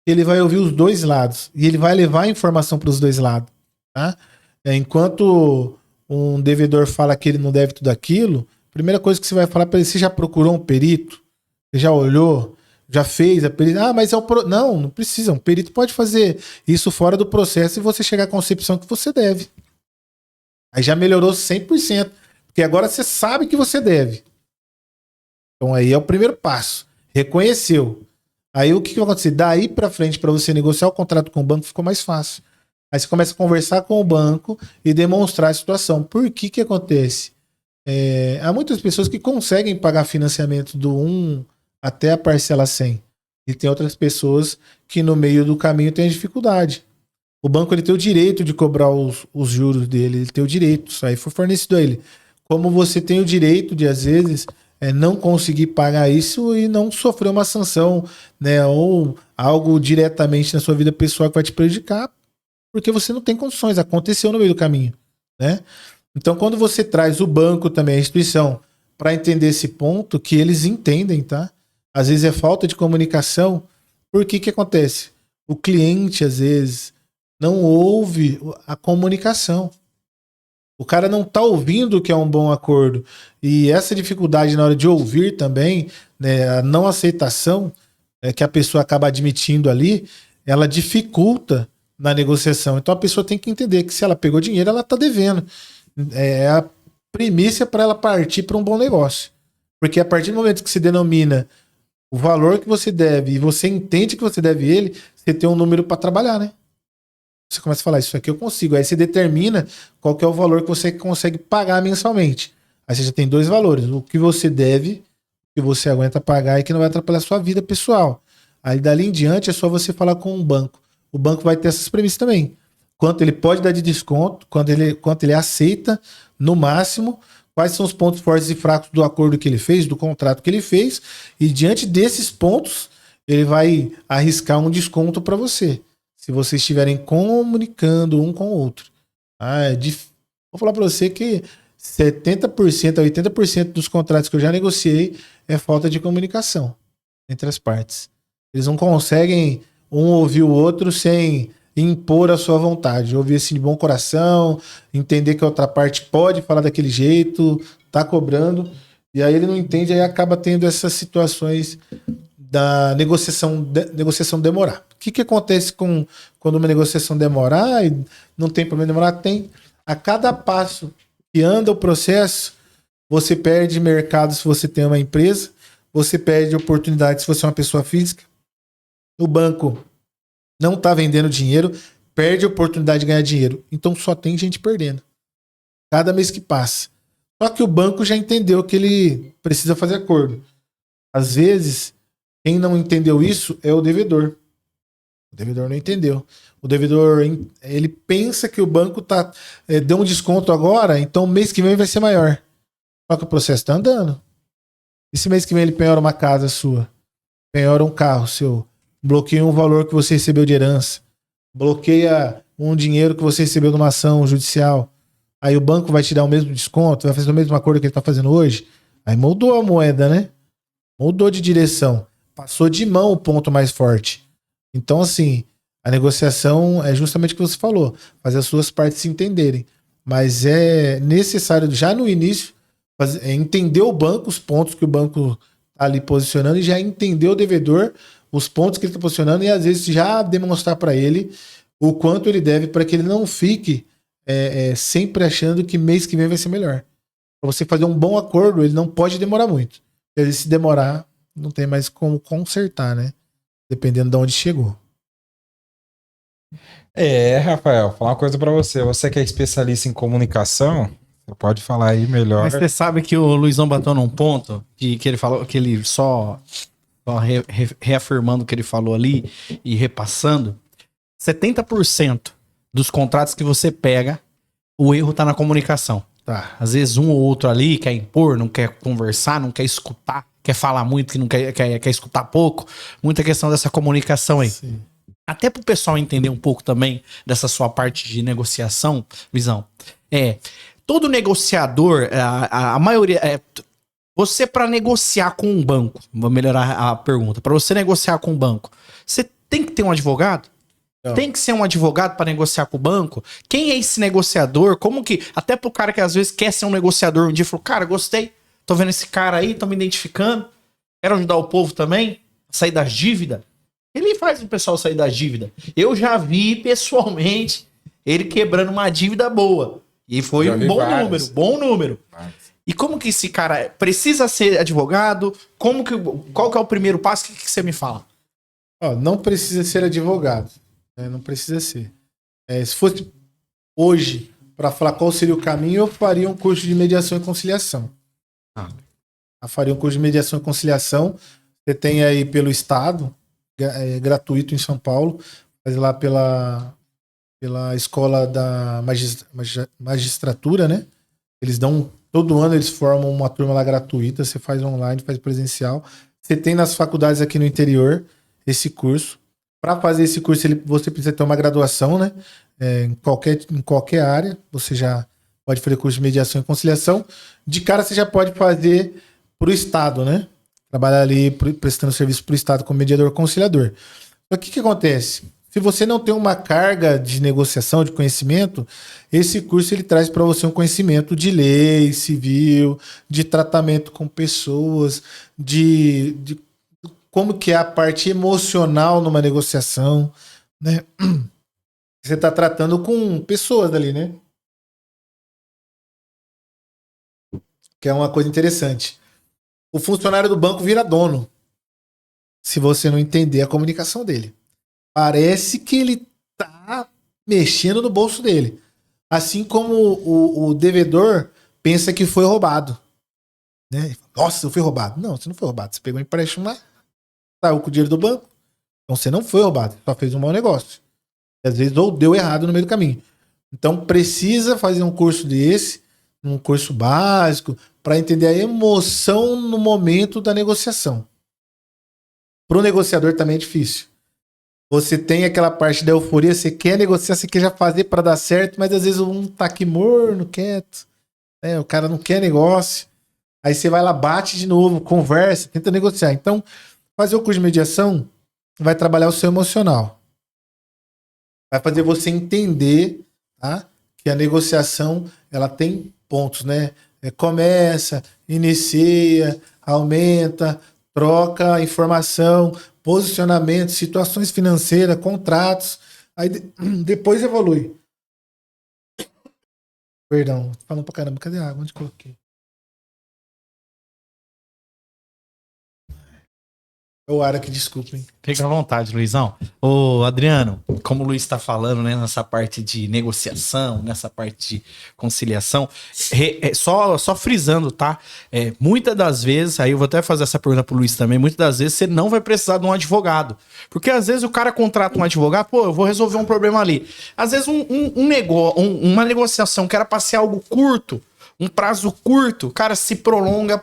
Speaker 3: Ele vai ouvir os dois lados e ele vai levar a informação para os dois lados, tá? Enquanto um devedor fala que ele não deve tudo aquilo, a primeira coisa que você vai falar para ele: você já procurou um perito? Você já olhou? Já fez a perícia? Ah, mas não precisa. Um perito pode fazer isso fora do processo e você chegar à concepção que você deve. Aí já melhorou 100%, porque agora você sabe que você deve. Então aí é o primeiro passo. Reconheceu. Aí o que vai acontecer? Daí para frente, para você negociar o contrato com o banco, ficou mais fácil. Aí você começa a conversar com o banco e demonstrar a situação. Por que acontece? Há muitas pessoas que conseguem pagar financiamento do 1 até a parcela 100. E tem outras pessoas que no meio do caminho têm dificuldade. O banco ele tem o direito de cobrar os juros dele, ele tem o direito, isso aí foi fornecido a ele. Como você tem o direito de, às vezes, não conseguir pagar isso e não sofrer uma sanção, né, ou algo diretamente na sua vida pessoal que vai te prejudicar, porque você não tem condições, aconteceu no meio do caminho, né? Então, quando você traz o banco também, a instituição, para entender esse ponto, que eles entendem, tá? Às vezes é falta de comunicação. Por que acontece? O cliente, às vezes, não ouve a comunicação. O cara não tá ouvindo o que é um bom acordo. E essa dificuldade na hora de ouvir também, né, a não aceitação, que a pessoa acaba admitindo ali, ela dificulta na negociação. Então a pessoa tem que entender que se ela pegou dinheiro, ela tá devendo. É a primícia para ela partir para um bom negócio. Porque a partir do momento que se denomina o valor que você deve e você entende que você deve ele, você tem um número para trabalhar, né? Você começa a falar, isso aqui eu consigo. Aí você determina qual que é o valor que você consegue pagar mensalmente. Aí você já tem 2 valores. O que você deve, o que você aguenta pagar e que não vai atrapalhar a sua vida pessoal. Aí dali em diante é só você falar com um banco. O banco vai ter essas premissas também. Quanto ele pode dar de desconto, quanto ele aceita no máximo, quais são os pontos fortes e fracos do acordo que ele fez, do contrato que ele fez, e diante desses pontos, ele vai arriscar um desconto para você, se vocês estiverem comunicando um com o outro. Vou falar para você que 70% a 80% dos contratos que eu já negociei é falta de comunicação entre as partes. Eles não conseguem um ouvir o outro sem impor a sua vontade, ouvir assim de bom coração, entender que a outra parte pode falar daquele jeito, tá cobrando, e aí ele não entende, aí acaba tendo essas situações da negociação demorar. O que acontece quando uma negociação demorar e não tem problema demorar? Tem. A cada passo que anda o processo, você perde mercado se você tem uma empresa, você perde oportunidade se você é uma pessoa física. O banco não está vendendo dinheiro, perde a oportunidade de ganhar dinheiro. Então só tem gente perdendo. Cada mês que passa. Só que o banco já entendeu que ele precisa fazer acordo. Às vezes, quem não entendeu isso é o devedor. O devedor não entendeu. O devedor, ele pensa que o banco deu um desconto agora, então mês que vem vai ser maior. Só que o processo está andando. Esse mês que vem ele penhora uma casa sua, penhora um carro seu, bloqueia um valor que você recebeu de herança, bloqueia um dinheiro que você recebeu de uma ação judicial. Aí o banco vai te dar o mesmo desconto, vai fazer o mesmo acordo que ele está fazendo hoje. Aí mudou a moeda, né? Mudou de direção. Passou de mão o ponto mais forte. Então, assim, a negociação é justamente o que você falou, fazer as suas partes se entenderem. Mas é necessário, já no início, entender o banco, os pontos que o banco está ali posicionando, e já entender o devedor, os pontos que ele está posicionando, e às vezes já demonstrar para ele o quanto ele deve, para que ele não fique sempre achando que mês que vem vai ser melhor. Para você fazer um bom acordo, ele não pode demorar muito. Porque se demorar, não tem mais como consertar, né? Dependendo de onde chegou.
Speaker 1: Rafael, falar uma coisa pra você. Você que é especialista em comunicação, você pode falar aí melhor.
Speaker 2: Mas você sabe que o Luizão bateu num ponto que ele falou, que ele só reafirmando o que ele falou ali e repassando, 70% dos contratos que você pega, o erro tá na comunicação.
Speaker 3: Tá.
Speaker 2: Às vezes um ou outro ali quer impor, não quer conversar, não quer escutar, quer falar muito, que não quer escutar pouco. Muita questão dessa comunicação aí.
Speaker 3: Sim.
Speaker 2: Até pro pessoal entender um pouco também dessa sua parte de negociação, Luizão, todo negociador, a maioria, você para negociar com um banco, vou melhorar a pergunta, para você negociar com um banco, você tem que ter um advogado?
Speaker 3: Não.
Speaker 2: Tem que ser um advogado para negociar com o banco? Quem é esse negociador? Como que, até pro cara que às vezes quer ser um negociador um dia, falou, cara, gostei, tô vendo esse cara aí, tô me identificando, quero ajudar o povo também, sair das dívidas. Ele faz o pessoal sair das dívidas. Eu já vi pessoalmente ele quebrando uma dívida boa. E foi um bom número. E como que esse cara precisa ser advogado? Qual que é o primeiro passo? O que você me fala?
Speaker 3: Não precisa ser advogado. Não precisa ser. Se fosse hoje, para falar qual seria o caminho, eu faria um curso de mediação e conciliação. Eu faria um curso de mediação e conciliação. Você tem aí pelo Estado, gratuito em São Paulo, faz lá pela escola da magistratura, né? Eles dão, todo ano eles formam uma turma lá gratuita, você faz online, faz presencial. Você tem nas faculdades aqui no interior esse curso. Para fazer esse curso, você precisa ter uma graduação, né? Em qualquer área, você já pode fazer curso de mediação e conciliação. De cara, você já pode fazer para o Estado, né? Trabalhar ali prestando serviço para o Estado como mediador conciliador. Só que o que acontece? Se você não tem uma carga de negociação, de conhecimento, esse curso ele traz para você um conhecimento de lei civil, de tratamento com pessoas, de como que é a parte emocional numa negociação, né? Você está tratando com pessoas ali, né? Que é uma coisa interessante. O funcionário do banco vira dono, se você não entender a comunicação dele. Parece que ele tá mexendo no bolso dele. Assim como o devedor pensa que foi roubado. Né? Nossa, eu fui roubado. Não, você não foi roubado. Você pegou um empréstimo lá, saiu com o dinheiro do banco. Então você não foi roubado. Você só fez um mau negócio. E às vezes ou deu errado no meio do caminho. Então precisa fazer um curso desse, um curso básico, para entender a emoção no momento da negociação. Para o negociador também é difícil. Você tem aquela parte da euforia, você quer negociar, você quer já fazer para dar certo, mas às vezes um tá aqui morno, quieto, né? O cara não quer negócio. Aí você vai lá, bate de novo, conversa, tenta negociar. Então, fazer o curso de mediação vai trabalhar o seu emocional. Vai fazer você entender, tá, que a negociação ela tem pontos, né? Começa, inicia, aumenta, troca informação, posicionamento, situações financeiras, contratos. Aí depois evolui. Perdão, tô falando pra caramba. Cadê a água? Onde coloquei? É o ar aqui, desculpem.
Speaker 2: Fica à vontade, Luizão. Ô, Adriano, como o Luiz está falando, né, nessa parte de negociação, nessa parte de conciliação, só frisando, tá? Muitas das vezes, aí eu vou até fazer essa pergunta pro Luiz também, muitas das vezes você não vai precisar de um advogado. Porque às vezes o cara contrata um advogado, pô, eu vou resolver um problema ali. Às vezes uma negociação que era para ser algo curto, um prazo curto, cara, se prolonga.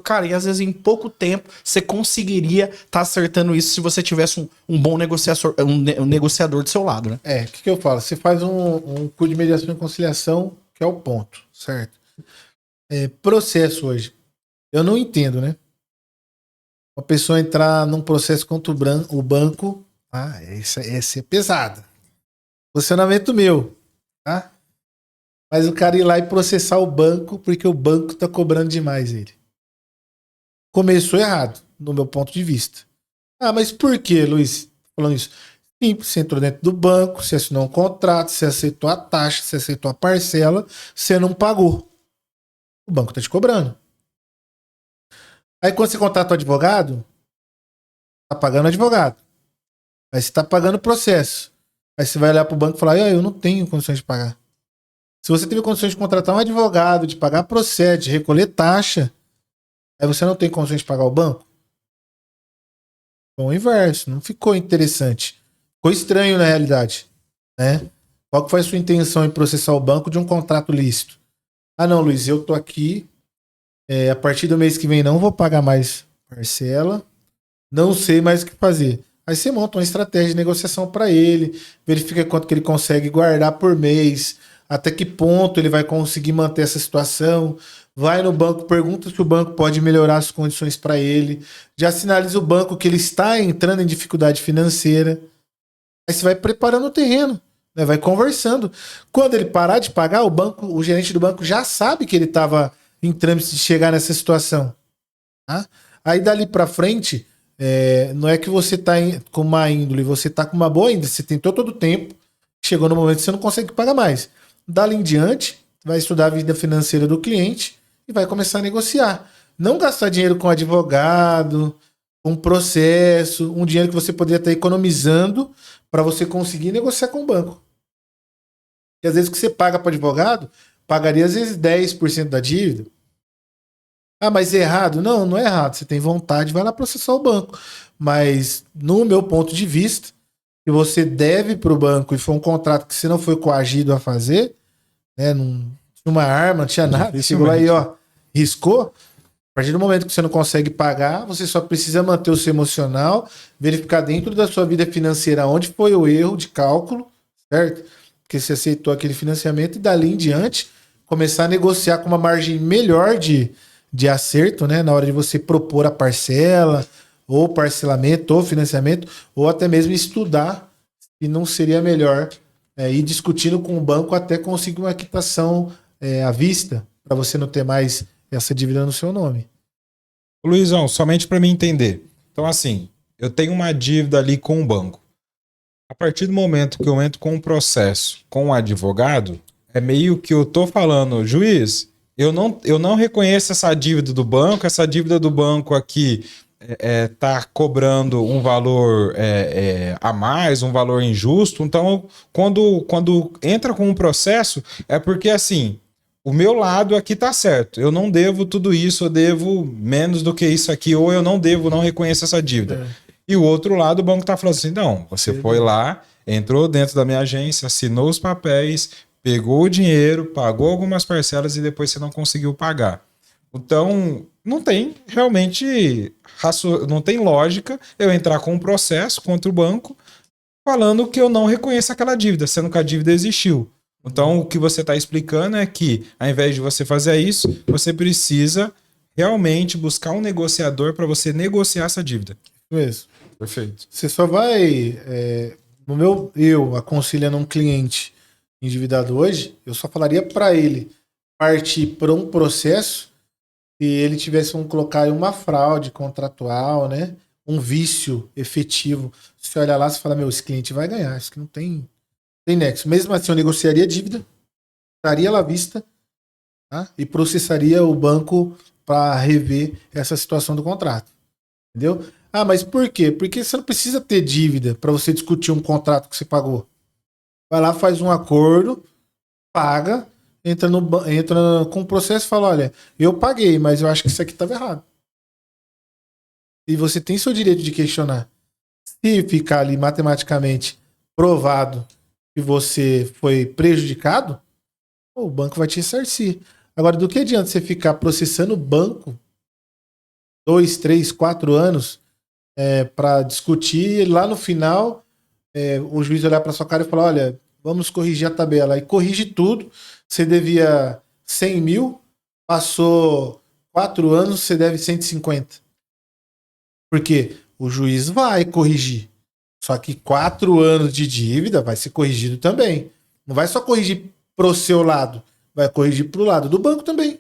Speaker 2: Cara, e às vezes em pouco tempo você conseguiria estar acertando isso se você tivesse um bom negociador, um negociador do seu lado, né?
Speaker 3: O que eu falo? Você faz um curso de mediação e conciliação, que é o ponto, certo? Processo hoje. Eu não entendo, né? Uma pessoa entrar num processo contra o banco, esse é pesado. Posicionamento meu, tá? Mas o cara ir lá e processar o banco porque o banco tá cobrando demais ele. Começou errado, no meu ponto de vista. Mas por que, Luiz? Falando isso. Simples, você entrou dentro do banco, você assinou um contrato, você aceitou a taxa, você aceitou a parcela, você não pagou. O banco tá te cobrando. Aí quando você contrata o advogado, tá pagando o advogado. Aí você tá pagando o processo. Aí você vai olhar pro banco e falar, eu não tenho condições de pagar. Se você teve condições de contratar um advogado, de pagar processo, de recolher taxa, aí você não tem condições de pagar o banco? Foi o inverso, não ficou interessante. Ficou estranho na realidade, né? Qual que foi a sua intenção em processar o banco de um contrato lícito? Não, Luiz, eu tô aqui, a partir do mês que vem não vou pagar mais parcela, não sei mais o que fazer. Aí você monta uma estratégia de negociação para ele, verifica quanto que ele consegue guardar por mês, até que ponto ele vai conseguir manter essa situação, vai no banco, pergunta se o banco pode melhorar as condições para ele, já sinaliza o banco que ele está entrando em dificuldade financeira. Aí você vai preparando o terreno, né? Vai conversando. Quando ele parar de pagar, o gerente do banco já sabe que ele estava em trâmite de chegar nessa situação. Tá? Aí dali para frente, não é que você está com má índole, você está com uma boa índole, você tentou todo o tempo, chegou no momento que você não consegue pagar mais. Dali em diante, vai estudar a vida financeira do cliente e vai começar a negociar. Não gastar dinheiro com advogado, com processo, um dinheiro que você poderia estar economizando para você conseguir negociar com o banco. Porque às vezes o que você paga para advogado, pagaria às vezes 10% da dívida. Mas é errado? Não, não é errado. Você tem vontade, vai lá processar o banco. Mas, no meu ponto de vista, se você deve para o banco e foi um contrato que você não foi coagido a fazer, né, não tinha uma arma, não tinha nada, chegou aí, riscou. A partir do momento que você não consegue pagar, você só precisa manter o seu emocional, verificar dentro da sua vida financeira onde foi o erro de cálculo, certo? Porque você aceitou aquele financiamento e dali em diante começar a negociar com uma margem melhor de acerto, né, na hora de você propor a parcela, ou parcelamento, ou financiamento, ou até mesmo estudar se não seria melhor ir discutindo com o banco até conseguir uma quitação à vista, para você não ter mais essa dívida no seu nome.
Speaker 1: Luizão, somente para me entender. Então, assim, eu tenho uma dívida ali com o banco. A partir do momento que eu entro com um processo com o advogado, é meio que eu tô falando, juiz, eu não reconheço essa dívida do banco aqui tá cobrando um valor a mais, um valor injusto. Então, quando entra com um processo, é porque, assim, o meu lado aqui tá certo. Eu não devo tudo isso, eu devo menos do que isso aqui, ou eu não reconheço essa dívida. E o outro lado, o banco tá falando assim, não, você foi lá, entrou dentro da minha agência, assinou os papéis, pegou o dinheiro, pagou algumas parcelas e depois você não conseguiu pagar. Então, não tem realmente, não tem lógica eu entrar com um processo contra o banco falando que eu não reconheço aquela dívida, sendo que a dívida existiu. Então, o que você está explicando é que, ao invés de você fazer isso, você precisa realmente buscar um negociador para você negociar essa dívida.
Speaker 3: Mesmo.
Speaker 1: Perfeito.
Speaker 3: Você só vai. Eu aconselhando um cliente endividado hoje, eu só falaria para ele partir para um processo se ele tivesse, vamos colocar aí, uma fraude contratual, né? Um vício efetivo. Se você olhar lá, você fala, meu, esse cliente vai ganhar, isso que não tem nexo. Mesmo assim, eu negociaria a dívida, daria ela à vista, tá? E processaria o banco para rever essa situação do contrato. Entendeu? Ah, mas por quê? Porque você não precisa ter dívida para você discutir um contrato que você pagou. Vai lá, faz um acordo, paga, entra com o processo e fala, olha, eu paguei, mas eu acho que isso aqui estava errado. E você tem seu direito de questionar. Se ficar ali matematicamente provado que você foi prejudicado, o banco vai te ressarcir. Agora, do que adianta você ficar processando o banco 2, 3, 4 anos para discutir, e lá no final o juiz olhar para sua cara e falar, olha, vamos corrigir a tabela. Aí corrige tudo, você devia 100 mil, passou 4 anos, você deve 150. Porque o juiz vai corrigir. Só que 4 anos de dívida vai ser corrigido também. Não vai só corrigir pro seu lado, vai corrigir pro lado do banco também.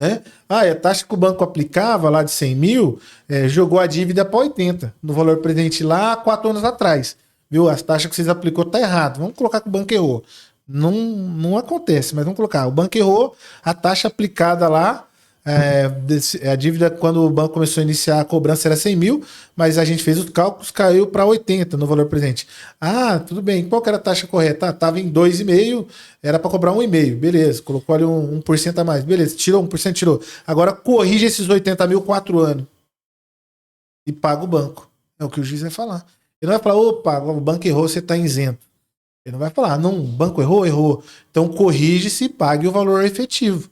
Speaker 3: Né? Ah, e a taxa que o banco aplicava lá de 100 mil, jogou a dívida para 80, no valor presente lá 4 anos atrás. Viu? As taxas que vocês aplicou tá errado. Vamos colocar que o banco errou. Não acontece, mas vamos colocar. O banco errou, a taxa aplicada lá, a dívida, quando o banco começou a iniciar a cobrança, era 100 mil, mas a gente fez os cálculos, caiu para 80 no valor presente. Ah, tudo bem. Qual que era a taxa correta? Estava em 2,5, era para cobrar 1,5. Beleza, colocou ali 1% a mais. Beleza, tirou 1%, tirou. Agora corrige esses 80 mil 4 anos e paga o banco. É o que o juiz vai falar. Ele não vai falar, opa, o banco errou, você está isento. Ele não vai falar, não, o banco errou, errou. Então corrige-se e pague o valor efetivo.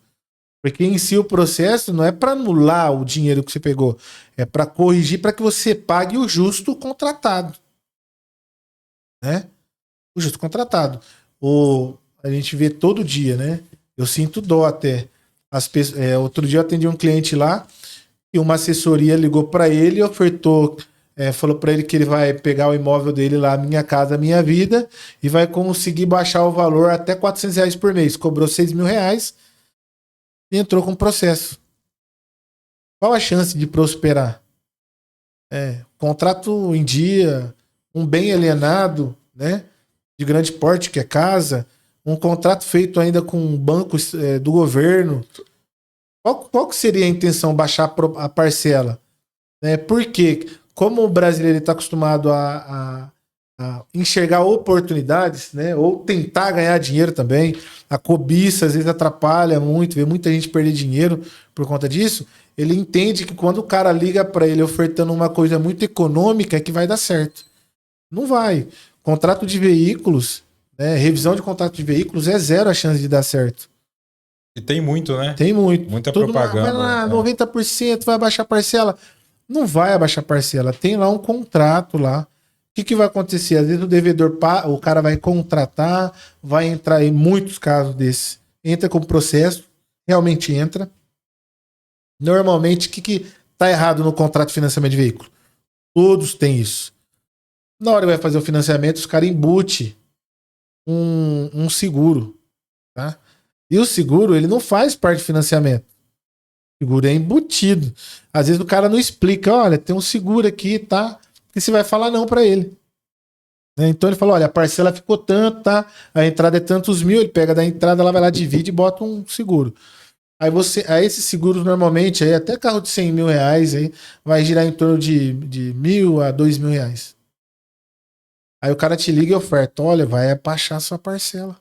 Speaker 3: Porque em si o processo não é para anular o dinheiro que você pegou, é para corrigir para que você pague o justo contratado. Né? O justo contratado. A gente vê todo dia, né? Eu sinto dó até. Outro dia eu atendi um cliente lá e uma assessoria ligou para ele e ofertou, falou para ele que ele vai pegar o imóvel dele lá, Minha Casa Minha Vida, e vai conseguir baixar o valor até R$400 por mês. Cobrou R$6.000 e entrou com processo. Qual a chance de prosperar? Contrato em dia, um bem alienado, né, de grande porte, que é casa, um contrato feito ainda com bancos do governo. Qual que seria a intenção? Baixar a parcela? Porque, como o brasileiro está acostumado a enxergar oportunidades, né, ou tentar ganhar dinheiro também, a cobiça às vezes atrapalha muito, vê muita gente perder dinheiro por conta disso. Ele entende que quando o cara liga para ele ofertando uma coisa muito econômica, é que vai dar certo. Não vai. Contrato de veículos, né, revisão de contrato de veículos, é zero a chance de dar certo.
Speaker 1: E tem muito, né?
Speaker 3: Tem muito.
Speaker 1: Muita
Speaker 3: Todo
Speaker 1: propaganda.
Speaker 3: Vai lá, 90%, vai abaixar a parcela. Não vai abaixar a parcela. Tem lá um contrato lá. O que vai acontecer? Às vezes o devedor, o cara vai contratar, vai entrar em muitos casos desses. Entra com processo, realmente entra. Normalmente, o que tá errado no contrato de financiamento de veículo? Todos têm isso. Na hora que vai fazer o financiamento, os caras embutem um seguro. Tá? E o seguro, ele não faz parte do financiamento. O seguro é embutido. Às vezes o cara não explica, olha, tem um seguro aqui, tá? E você vai falar não para ele. Então ele fala, olha, a parcela ficou tanto, tá? A entrada é tantos mil, ele pega da entrada, ela vai lá, divide e bota um seguro. Aí esses seguros normalmente, aí até carro de R$100.000 aí, vai girar em torno de R$1.000 a R$2.000. Aí o cara te liga e oferta, olha, vai baixar sua parcela.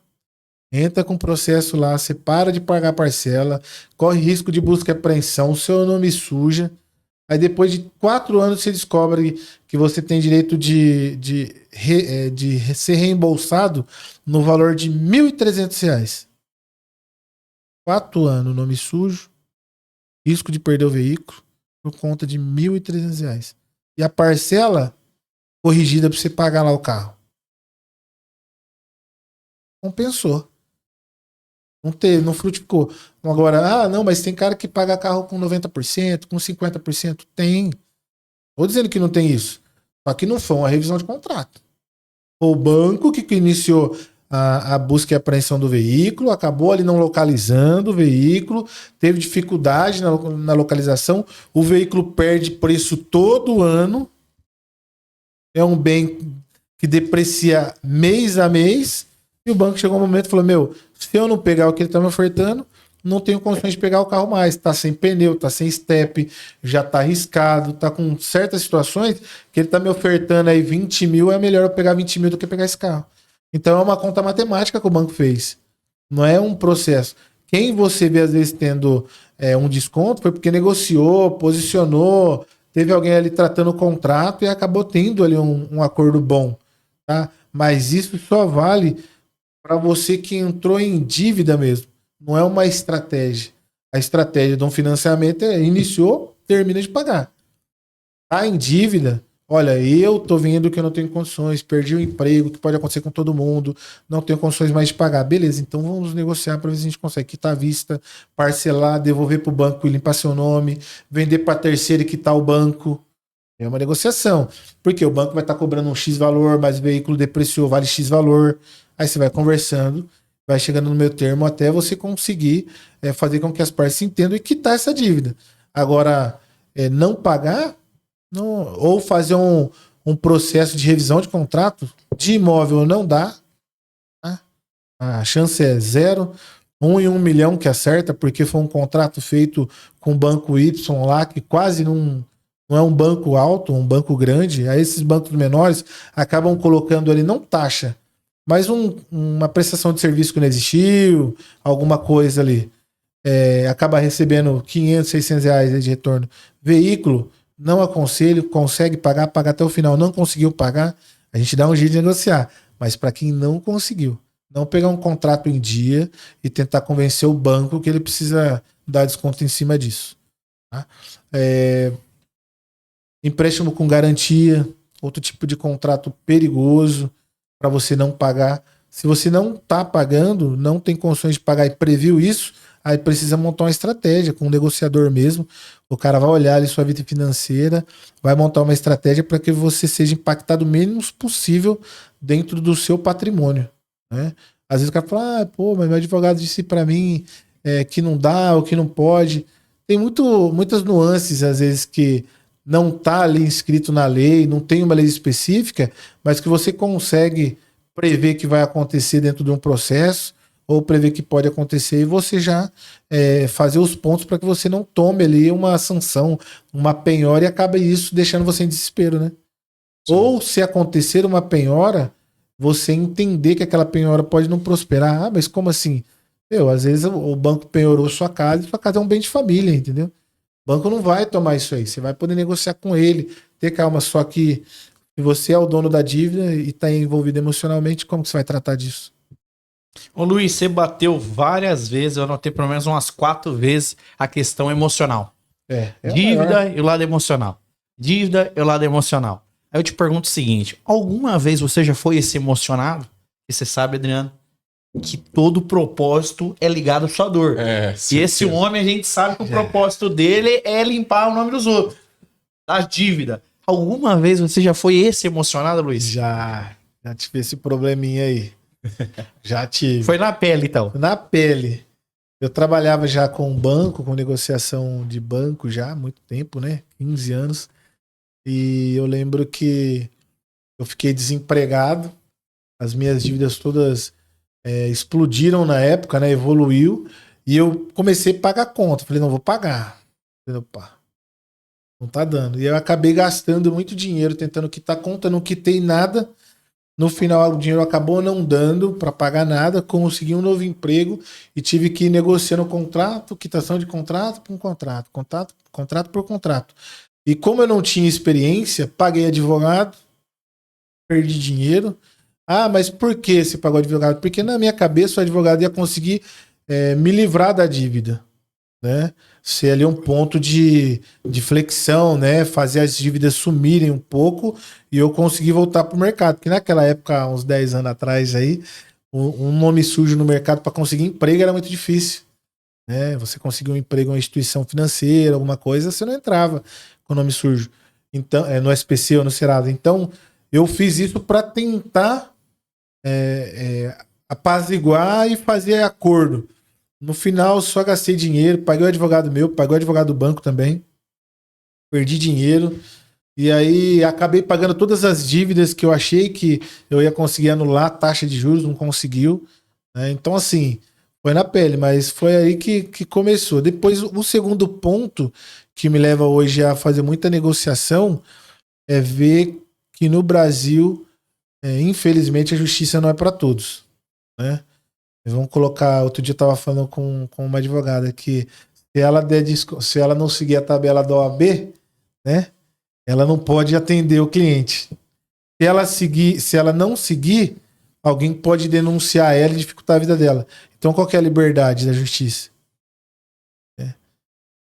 Speaker 3: Entra com o processo lá, você para de pagar a parcela, corre risco de busca e apreensão, o seu nome suja. Aí depois de 4 anos você descobre que você tem direito de ser reembolsado no valor de R$ 1.300. 4 anos, nome sujo, risco de perder o veículo por conta de R$ 1.300. E a parcela corrigida para você pagar lá o carro. Compensou. Não frutificou. Agora, não, mas tem cara que paga carro com 90%, com 50%. Tem. Tô dizendo que não tem isso. Só que não foi uma revisão de contrato. O banco que iniciou a busca e apreensão do veículo, acabou ali não localizando o veículo, teve dificuldade na localização, o veículo perde preço todo ano. É um bem que deprecia mês a mês. E o banco chegou um momento e falou, se eu não pegar o que ele está me ofertando, não tenho condições de pegar o carro mais. Está sem pneu, está sem step, já está arriscado, está com certas situações que ele está me ofertando aí 20 mil, é melhor eu pegar 20 mil do que pegar esse carro. Então é uma conta matemática que o banco fez. Não é um processo. Quem você vê às vezes tendo um desconto foi porque negociou, posicionou, teve alguém ali tratando o contrato e acabou tendo ali um acordo bom. Tá? Mas isso só vale para você que entrou em dívida mesmo. Não é uma estratégia. A estratégia de um financiamento iniciou, termina de pagar. Tá em dívida, olha, eu tô vendo que eu não tenho condições, perdi o emprego, que pode acontecer com todo mundo, não tenho condições mais de pagar. Beleza, então vamos negociar para ver se a gente consegue quitar a vista, parcelar, devolver para o banco e limpar seu nome, vender para terceiro e quitar o banco. É uma negociação. Porque o banco vai estar cobrando um X valor, mas o veículo depreciou, vale X valor. Aí você vai conversando, vai chegando no meio termo até você conseguir fazer com que as partes se entendam e quitar essa dívida. Agora, não pagar, ou fazer um processo de revisão de contrato de imóvel não dá. Tá? A chance é 0. 1 em 1 milhão que acerta, porque foi um contrato feito com o banco Y lá, que quase não é um banco alto, um banco grande. Aí esses bancos menores acabam colocando ali, não taxa, mas uma prestação de serviço que não existiu, alguma coisa ali. Acaba recebendo 500, 600 reais de retorno. Veículo, não aconselho, consegue pagar, paga até o final. Não conseguiu pagar, a gente dá um jeito de negociar. Mas para quem não conseguiu, não pegar um contrato em dia e tentar convencer o banco que ele precisa dar desconto em cima disso. Tá? Empréstimo com garantia, outro tipo de contrato perigoso para você não pagar. Se você não está pagando, não tem condições de pagar e previu isso, aí precisa montar uma estratégia com um negociador mesmo. O cara vai olhar ali sua vida financeira, vai montar uma estratégia para que você seja impactado o menos possível dentro do seu patrimônio. Né? Às vezes o cara fala, mas meu advogado disse para mim que não dá ou que não pode. Tem muitas nuances, às vezes, que não está ali inscrito na lei, não tem uma lei específica, mas que você consegue prever que vai acontecer dentro de um processo, ou prever que pode acontecer, e você já fazer os pontos para que você não tome ali uma sanção, uma penhora, e acabe isso deixando você em desespero, né? Sim. Ou se acontecer uma penhora, você entender que aquela penhora pode não prosperar. Mas como assim? Às vezes o banco penhorou sua casa, e sua casa é um bem de família, entendeu? O banco não vai tomar isso aí. Você vai poder negociar com ele, ter calma. Só que se você é o dono da dívida e está envolvido emocionalmente, como que você vai tratar disso?
Speaker 2: Ô Luiz, você bateu várias vezes, eu anotei pelo menos umas 4 vezes a questão emocional. Dívida e o lado emocional. Dívida e o lado emocional. Aí eu te pergunto o seguinte, alguma vez você já foi esse emocionado? E você sabe, Adriano, que todo propósito é ligado à sua dor. E esse homem, a gente sabe que o propósito dele é limpar o nome dos outros. Da dívida. Alguma vez você já foi esse emocionado, Luiz?
Speaker 3: Já tive esse probleminha aí. Já tive.
Speaker 2: Foi na pele, então?
Speaker 3: Na pele. Eu trabalhava já com banco, com negociação de banco já há muito tempo, né? 15 anos. E eu lembro que eu fiquei desempregado. As minhas dívidas todas explodiram na época, né? Evoluiu. E eu comecei a pagar conta. Falei, não, vou pagar. Falei, opa, não tá dando. E eu acabei gastando muito dinheiro tentando quitar conta, não quitei nada. No final, o dinheiro acabou não dando para pagar nada, consegui um novo emprego e tive que ir negociando contrato, quitação de contrato por contrato, contrato por contrato. E como eu não tinha experiência, paguei advogado, perdi dinheiro. Ah, mas por que você pagou advogado? Porque na minha cabeça o advogado ia conseguir me livrar da dívida, né? Ser ali um ponto de flexão, né? Fazer as dívidas sumirem um pouco e eu conseguir voltar pro mercado. Porque naquela época, uns 10 anos atrás aí, um nome sujo no mercado para conseguir emprego era muito difícil, né? Você conseguir um emprego em uma instituição financeira, alguma coisa, você não entrava com nome sujo. Então, no SPC ou no Serasa. Então, eu fiz isso para tentar apaziguar e fazer acordo. No final, só gastei dinheiro, paguei o advogado meu, paguei o advogado do banco também, perdi dinheiro, e aí acabei pagando todas as dívidas que eu achei que eu ia conseguir anular, taxa de juros, não conseguiu, né? Então, assim, foi na pele, mas foi aí que começou. Depois, o segundo ponto que me leva hoje a fazer muita negociação é ver que no Brasil, infelizmente, a justiça não é para todos, né? Vamos colocar, outro dia eu estava falando com uma advogada que se ela não seguir a tabela da OAB, né, ela não pode atender o cliente. Se ela não seguir, alguém pode denunciar ela e dificultar a vida dela. Então, qual que é a liberdade da justiça?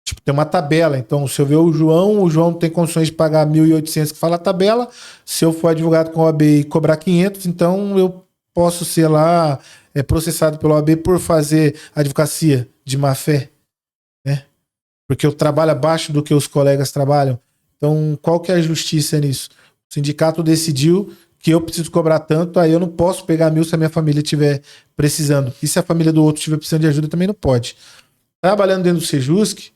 Speaker 3: Tipo, tem uma tabela. Então, se eu ver o João tem condições de pagar 1.800, que fala a tabela. Se eu for advogado com a OAB e cobrar 500, então eu posso ser lá processado pela OAB por fazer advocacia de má fé, né? Porque eu trabalho abaixo do que os colegas trabalham. Então, qual que é a justiça nisso? O sindicato decidiu que eu preciso cobrar tanto, aí eu não posso pegar 1.000 se a minha família estiver precisando. E se a família do outro estiver precisando de ajuda, também não pode. Trabalhando dentro do Sejusc,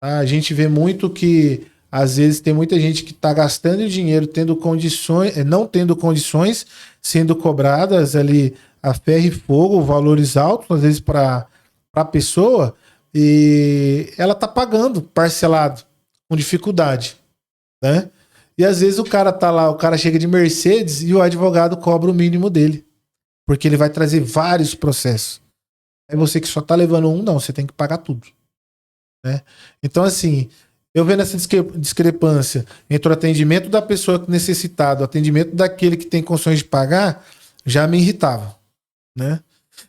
Speaker 3: a gente vê muito que às vezes tem muita gente que está gastando dinheiro, tendo condições, não tendo condições, sendo cobradas ali a ferro e fogo, valores altos, às vezes para a pessoa, e ela está pagando parcelado, com dificuldade, né? E às vezes o cara tá lá, o cara chega de Mercedes e o advogado cobra o mínimo dele, porque ele vai trazer vários processos. É você que só tá levando um, não, você tem que pagar tudo, né? Então, assim, eu vendo essa discrepância entre o atendimento da pessoa necessitada, o atendimento daquele que tem condições de pagar, já me irritava, né?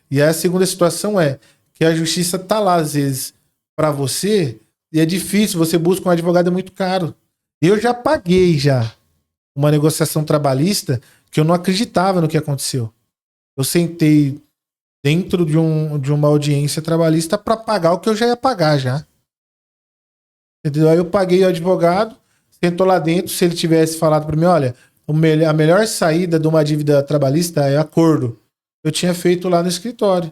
Speaker 3: E a segunda situação é que a justiça tá lá, às vezes, para você, e é difícil, você busca um advogado, é muito caro. Eu já paguei uma negociação trabalhista que eu não acreditava no que aconteceu. Eu sentei dentro de uma audiência trabalhista para pagar o que eu já ia pagar já. Entendeu? Aí eu paguei o advogado, sentou lá dentro, se ele tivesse falado para mim, olha, a melhor saída de uma dívida trabalhista é acordo. Eu tinha feito lá no escritório.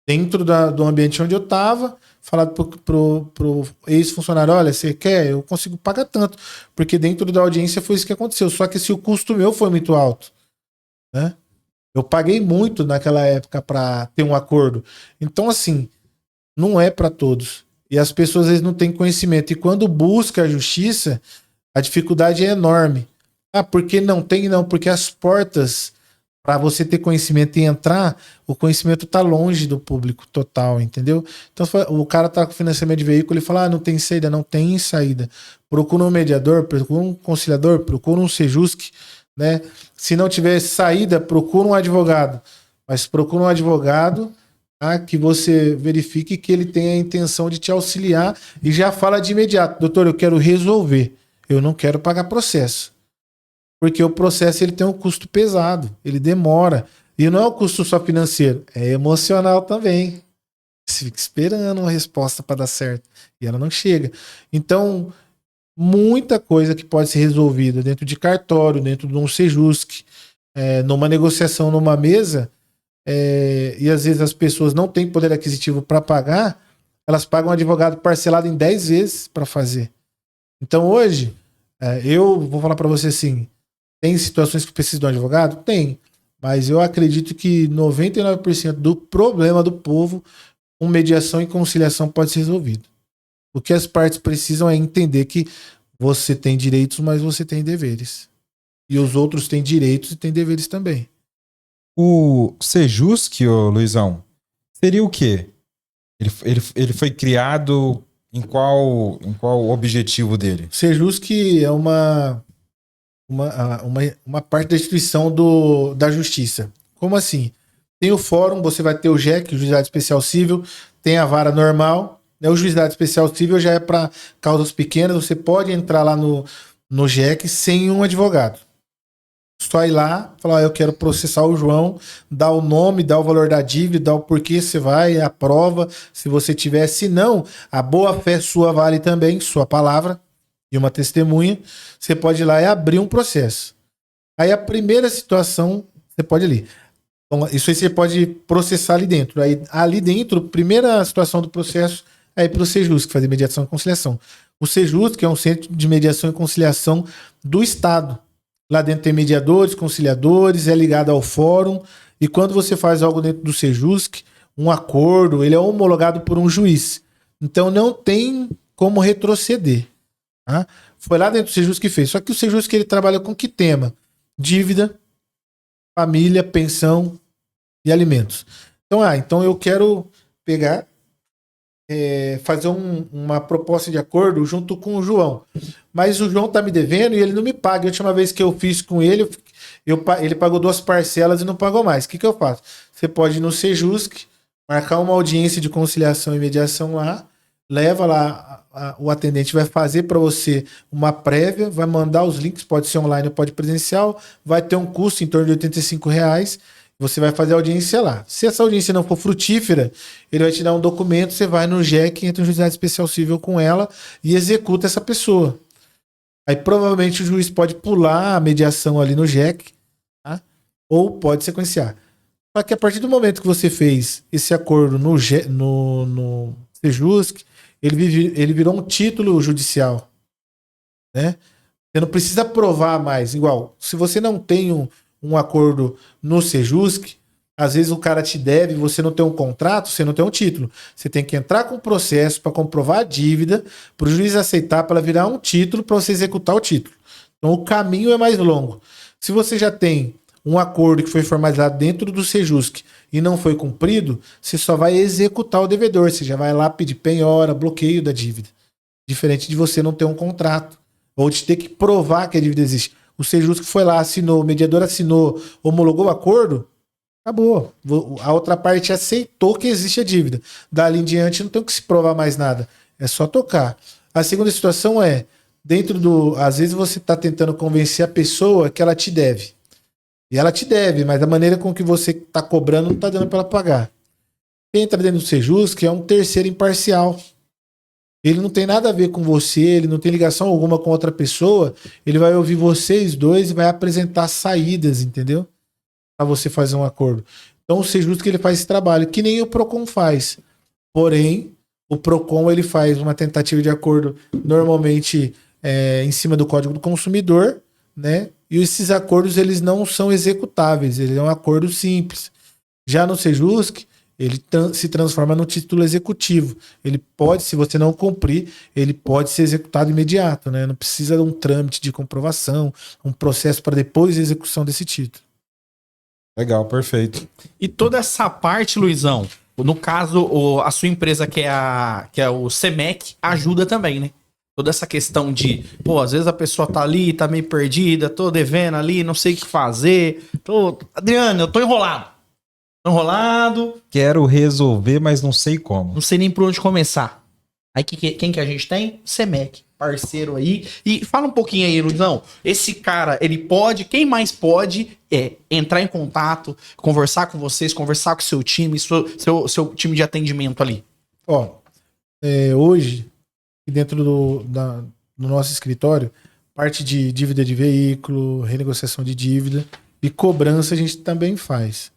Speaker 3: Dentro do ambiente onde eu estava, falado pro ex-funcionário, olha, você quer? Eu consigo pagar tanto. Porque dentro da audiência foi isso que aconteceu. Só que se o custo meu foi muito alto, né? Eu paguei muito naquela época para ter um acordo. Então, assim, não é para todos. E as pessoas às vezes não têm conhecimento. E quando busca a justiça, a dificuldade é enorme. Ah, porque não tem? Não, porque as portas para você ter conhecimento e entrar, o conhecimento tá longe do público total, entendeu? Então, o cara tá com financiamento de veículo e fala, ah, não tem saída. Não tem saída. Procura um mediador, procura um conciliador, procura um Sejusc, né? Se não tiver saída, procura um advogado. Mas procura um advogado, tá, que você verifique que ele tem a intenção de te auxiliar e já fala de imediato, doutor, eu quero resolver, eu não quero pagar processo. Porque o processo ele tem um custo pesado, ele demora. E não é um custo só financeiro, é emocional também. Você fica esperando uma resposta para dar certo e ela não chega. Então, muita coisa que pode ser resolvida dentro de cartório, dentro de um Sejusc, numa negociação, numa mesa, e às vezes as pessoas não têm poder aquisitivo para pagar, elas pagam um advogado parcelado em 10 vezes para fazer. Então hoje, eu vou falar para você assim, tem situações que precisam de um advogado? Tem. Mas eu acredito que 99% do problema do povo, com mediação e conciliação, pode ser resolvido. O que as partes precisam é entender que você tem direitos, mas você tem deveres. E os outros têm direitos e têm deveres também.
Speaker 1: O Sejusc, ô Luizão, seria o quê? Ele foi criado Em qual objetivo dele?
Speaker 3: Sejusc é uma parte da instituição da justiça. Como assim? Tem o fórum, você vai ter o JEC, o Juizado Especial Civil, tem a vara normal, né? O Juizado Especial Civil já é para causas pequenas, você pode entrar lá no JEC sem um advogado. Só ir lá, falar, eu quero processar o João, dar o nome, dar o valor da dívida, dar o porquê você vai, a prova, se você tiver. Se não, a boa-fé sua vale também, sua palavra e uma testemunha. Você pode ir lá e abrir um processo. Aí a primeira situação, você pode ir ali. Então, isso aí você pode processar ali dentro. Aí, ali dentro, primeira situação do processo é ir para o Sejusc, fazer mediação e conciliação. O Sejusc é um centro de mediação e conciliação do Estado. Lá dentro tem mediadores, conciliadores, é ligado ao fórum. E quando você faz algo dentro do Sejusc, um acordo, ele é homologado por um juiz. Então não tem como retroceder. Tá? Foi lá dentro do Sejusc que fez. Só que o Sejusc ele trabalha com que tema? Dívida, família, pensão e alimentos. Então eu quero pegar, fazer uma proposta de acordo junto com o João. Mas o João tá me devendo e ele não me paga. A última vez que eu fiz com ele, ele pagou 2 parcelas e não pagou mais. O que eu faço? Você pode ir no Sejusc, marcar uma audiência de conciliação e mediação lá, leva lá, o atendente vai fazer para você uma prévia, vai mandar os links, pode ser online ou pode presencial, vai ter um custo em torno de R$85, você vai fazer a audiência lá. Se essa audiência não for frutífera, ele vai te dar um documento, você vai no JEC, entra no Juizado Especial Civil com ela e executa essa pessoa. Aí provavelmente o juiz pode pular a mediação ali no JEC, tá? Ou pode sequenciar. Só que a partir do momento que você fez esse acordo no Sejusc, ele virou um título judicial, né? Você não precisa provar mais. Igual, se você não tem um acordo no Sejusc, às vezes o cara te deve, você não tem um contrato, você não tem um título. Você tem que entrar com o processo para comprovar a dívida, para o juiz aceitar, para ela virar um título, para você executar o título. Então o caminho é mais longo. Se você já tem um acordo que foi formalizado dentro do Sejusc e não foi cumprido, você só vai executar o devedor. Você já vai lá pedir penhora, bloqueio da dívida. Diferente de você não ter um contrato ou de ter que provar que a dívida existe. O Sejusc foi lá, assinou, o mediador assinou, homologou o acordo, acabou. A outra parte aceitou que existe a dívida. Dali em diante não tem que se provar mais nada. É só tocar. A segunda situação é, às vezes você está tentando convencer a pessoa que ela te deve. E ela te deve, mas a maneira com que você está cobrando não está dando para ela pagar. Quem entra dentro do Sejusc é um terceiro imparcial. Ele não tem nada a ver com você, ele não tem ligação alguma com outra pessoa. Ele vai ouvir vocês dois e vai apresentar saídas, entendeu? Para você fazer um acordo. Então o Sejusc ele faz esse trabalho, que nem o Procon faz. Porém, o Procon ele faz uma tentativa de acordo normalmente em cima do Código do Consumidor, né? E esses acordos eles não são executáveis, ele é um acordo simples. Já no Sejusc, ele se transforma no título executivo. Ele pode, se você não cumprir, ele pode ser executado imediato, né? Não precisa de um trâmite de comprovação, um processo para depois a execução desse título.
Speaker 1: Legal, perfeito.
Speaker 2: E toda essa parte, Luizão, no caso, a sua empresa que é o CEMEC, ajuda também, né? Toda essa questão de, às vezes a pessoa tá ali, tá meio perdida, tô devendo ali, não sei o que fazer. Adriano, eu tô enrolado.
Speaker 1: Quero resolver, mas não sei como.
Speaker 2: Não sei nem por onde começar. Aí quem que a gente tem? CEMEC, parceiro aí. E fala um pouquinho aí, Luizão. Esse cara, ele pode, quem mais pode entrar em contato, conversar com vocês, conversar com o seu time, seu time de atendimento ali?
Speaker 3: Hoje, dentro do nosso escritório, parte de dívida de veículo, renegociação de dívida e cobrança a gente também faz.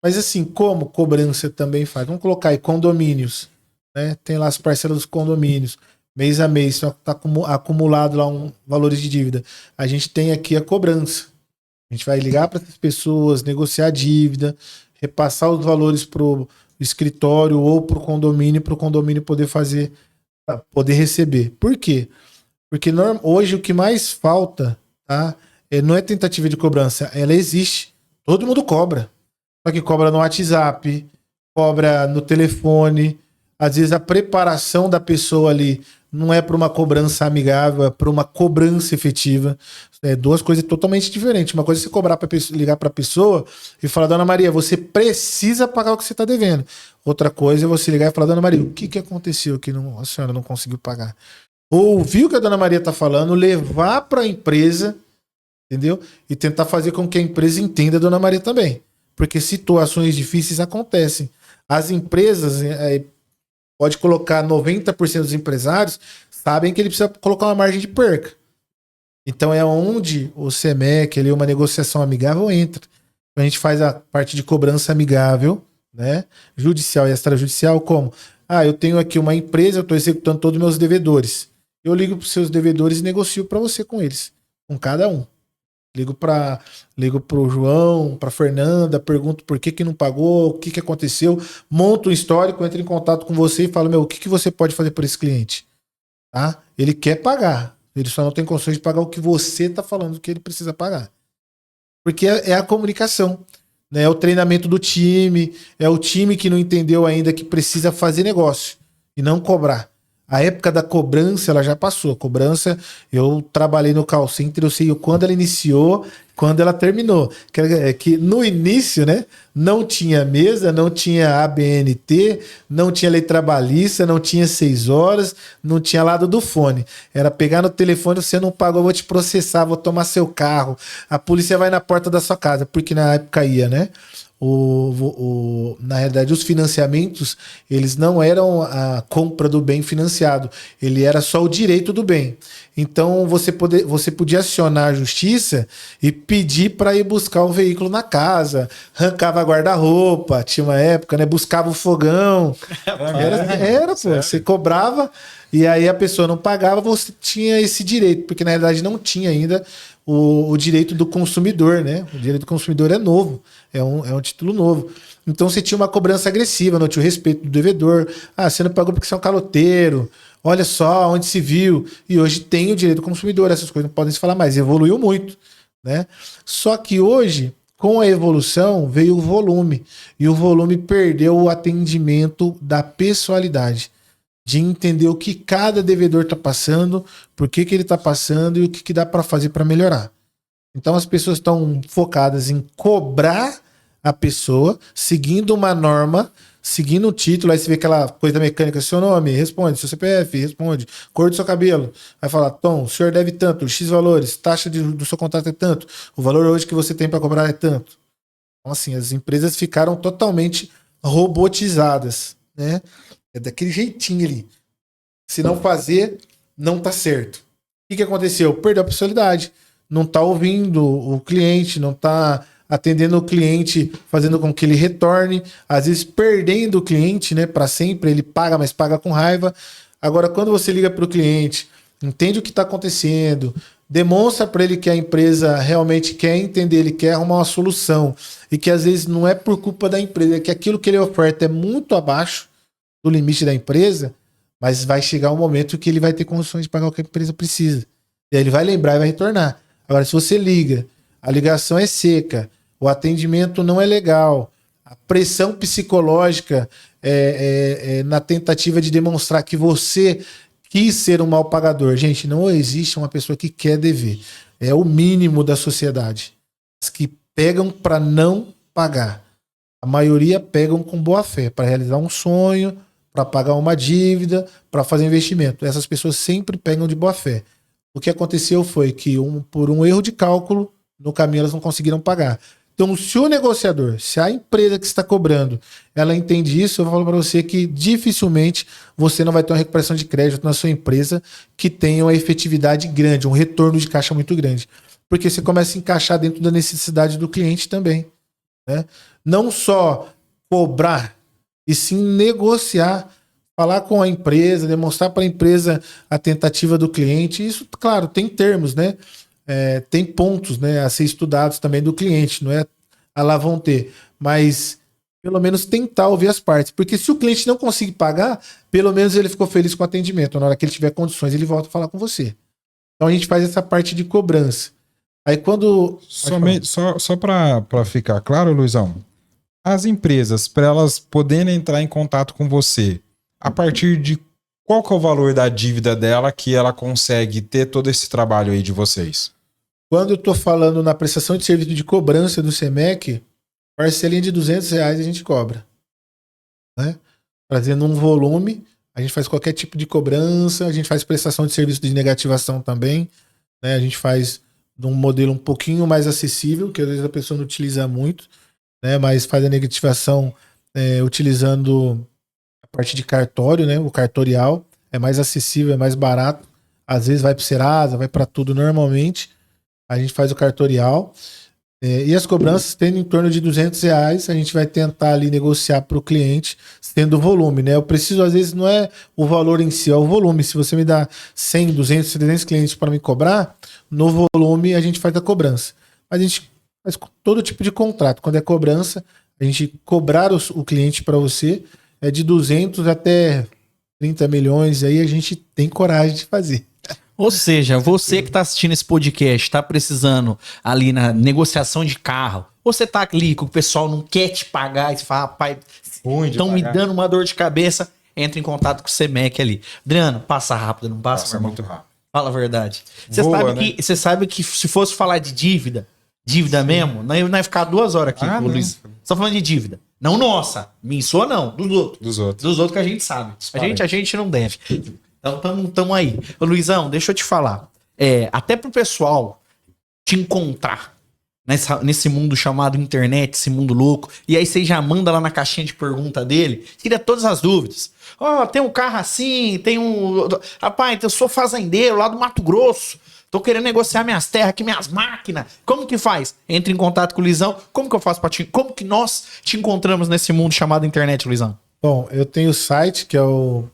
Speaker 3: Mas assim, como cobrança também faz? Vamos colocar aí condomínios, né? Tem lá as parcelas dos condomínios, mês a mês, está acumulado lá valores de dívida. A gente tem aqui a cobrança. A gente vai ligar para essas pessoas, negociar a dívida, repassar os valores para o escritório ou para o condomínio poder receber. Por quê? Porque hoje o que mais falta, tá? Não é tentativa de cobrança, ela existe. Todo mundo cobra. Só que cobra no WhatsApp, cobra no telefone. Às vezes a preparação da pessoa ali não é para uma cobrança amigável, é para uma cobrança efetiva. É duas coisas totalmente diferentes. Uma coisa é você cobrar para ligar para a pessoa e falar: Dona Maria, você precisa pagar o que você está devendo. Outra coisa é você ligar e falar: Dona Maria, o que aconteceu que a senhora não conseguiu pagar? Ouvir o que a Dona Maria está falando, levar para a empresa, entendeu? E tentar fazer com que a empresa entenda a Dona Maria também. Porque situações difíceis acontecem. As empresas, pode colocar 90% dos empresários, sabem que ele precisa colocar uma margem de perca. Então é onde o CEMEC, ali, uma negociação amigável, entra. A gente faz a parte de cobrança amigável, né? Judicial e extrajudicial, como? Eu tenho aqui uma empresa, eu estou executando todos os meus devedores. Eu ligo para os seus devedores e negocio para você com eles, com cada um. Ligo pro João, pra Fernanda, pergunto por que não pagou, o que aconteceu, monto um histórico, entro em contato com você e falo: o que você pode fazer por esse cliente? Tá? Ele quer pagar, ele só não tem condições de pagar o que você está falando que ele precisa pagar. Porque é a comunicação, né? É o treinamento do time, é o time que não entendeu ainda que precisa fazer negócio e não cobrar. A época da cobrança, ela já passou. A cobrança, eu trabalhei no call center, eu sei quando ela iniciou, quando ela terminou. Que no início, né, não tinha mesa, não tinha ABNT, não tinha lei trabalhista, não tinha 6 horas, não tinha lado do fone. Era pegar no telefone: você não pagou, eu vou te processar, vou tomar seu carro. A polícia vai na porta da sua casa, porque na época ia, né? Na realidade, os financiamentos, eles não eram a compra do bem financiado, ele era só o direito do bem. Então você podia acionar a justiça e pedir para ir buscar o veículo na casa, arrancava guarda-roupa, tinha uma época, né? Buscava o fogão. Era, pô, você cobrava e aí a pessoa não pagava, você tinha esse direito, porque na realidade não tinha ainda o direito do consumidor, né? O direito do consumidor é novo, é um título novo. Então você tinha uma cobrança agressiva, não tinha o respeito do devedor. Você não pagou porque você é um caloteiro. Olha só onde se viu. E hoje tem o direito do consumidor, essas coisas não podem se falar mais. Evoluiu muito, né? Só que hoje, com a evolução, veio o volume. E o volume perdeu o atendimento da pessoalidade, de entender o que cada devedor está passando, por que ele está passando e o que dá para fazer para melhorar. Então as pessoas estão focadas em cobrar a pessoa, seguindo uma norma, seguindo o título. Aí você vê aquela coisa mecânica: seu nome, responde, seu CPF, responde, cor do seu cabelo. Vai falar: Tom, o senhor deve tanto, X valores, taxa do seu contrato é tanto, o valor hoje que você tem para cobrar é tanto. Então assim, as empresas ficaram totalmente robotizadas, né? É daquele jeitinho ali. Se não fazer, não tá certo. O que aconteceu? Perdeu a personalidade. Não tá ouvindo o cliente, não tá atendendo o cliente, fazendo com que ele retorne. Às vezes perdendo o cliente, né, para sempre. Ele paga, mas paga com raiva. Agora, quando você liga para o cliente, entende o que está acontecendo, demonstra para ele que a empresa realmente quer entender, ele quer arrumar uma solução, e que às vezes não é por culpa da empresa, é que aquilo que ele oferta é muito abaixo do limite da empresa, mas vai chegar um momento que ele vai ter condições de pagar o que a empresa precisa. E aí ele vai lembrar e vai retornar. Agora, se você liga, a ligação é seca, o atendimento não é legal, a pressão psicológica na tentativa de demonstrar que você quis ser um mal pagador. Gente, não existe uma pessoa que quer dever. É o mínimo da sociedade. As que pegam para não pagar. A maioria pegam com boa fé, para realizar um sonho, para pagar uma dívida, para fazer investimento. Essas pessoas sempre pegam de boa fé. O que aconteceu foi que, por um erro de cálculo, no caminho elas não conseguiram pagar. Então, se o negociador, se a empresa que está cobrando, ela entende isso, eu falo para você que dificilmente você não vai ter uma recuperação de crédito na sua empresa que tenha uma efetividade grande, um retorno de caixa muito grande. Porque você começa a encaixar dentro da necessidade do cliente também, né? Não só cobrar, e sim negociar, falar com a empresa, demonstrar para a empresa a tentativa do cliente. Isso, claro, tem termos, né? Tem pontos, né, a ser estudados também do cliente, não é lá vão ter, mas pelo menos tentar ouvir as partes, porque se o cliente não conseguir pagar, pelo menos ele ficou feliz com o atendimento, na hora que ele tiver condições ele volta a falar com você. Então a gente faz essa parte de cobrança. Aí quando...
Speaker 1: Só para ficar claro, Luizão, as empresas, para elas poderem entrar em contato com você, a partir de qual que é o valor da dívida dela que ela consegue ter todo esse trabalho aí de vocês?
Speaker 3: Quando eu estou falando na prestação de serviço de cobrança do SEMEC, parcelinha de R$200 a gente cobra. Né? Trazendo um volume, a gente faz qualquer tipo de cobrança, a gente faz prestação de serviço de negativação também, né? A gente faz de um modelo um pouquinho mais acessível, que às vezes a pessoa não utiliza muito, né? Mas faz a negativação utilizando a parte de cartório, né? O cartorial é mais acessível, é mais barato. Às vezes vai para o Serasa, vai para tudo normalmente. A gente faz o cartorial. E as cobranças tendo em torno de R$200, a gente vai tentar ali negociar para o cliente, tendo o volume, né? Eu preciso, às vezes, não é o valor em si, é o volume. Se você me dá 100, 200, 300 clientes para me cobrar, no volume a gente faz a cobrança. Mas a gente faz todo tipo de contrato. Quando é cobrança, a gente cobrar o cliente para você é de 200 até 30 milhões, aí a gente tem coragem de fazer.
Speaker 2: Ou seja, você que está assistindo esse podcast, está precisando ali na negociação de carro, você tá ali que o pessoal não quer te pagar e você fala, rapaz, estão me dando uma dor de cabeça, entra em contato com o SEMEC ali. Adriano, passa rápido, não passa,
Speaker 1: Passa
Speaker 2: meu irmão?
Speaker 1: muito rápido.
Speaker 2: Fala a verdade.
Speaker 1: Voa,
Speaker 2: Você sabe que se fosse falar de dívida mesmo, não ia ficar 2 horas aqui, Luiz. Só falando de dívida. Não nossa, minha sua não, dos outros. Dos outros que a gente sabe. A gente não deve. Então, tamo aí. Ô, Luizão, deixa eu te falar. Até pro pessoal te encontrar nesse mundo chamado internet, esse mundo louco, e aí você já manda lá na caixinha de pergunta dele, tira todas as dúvidas. Tem um carro assim, tem um... Rapaz, eu sou fazendeiro lá do Mato Grosso, tô querendo negociar minhas terras aqui, minhas máquinas. Como que faz? Entre em contato com o Luizão. Como que eu faço como que nós te encontramos nesse mundo chamado internet, Luizão?
Speaker 3: Bom, eu tenho o site, que é o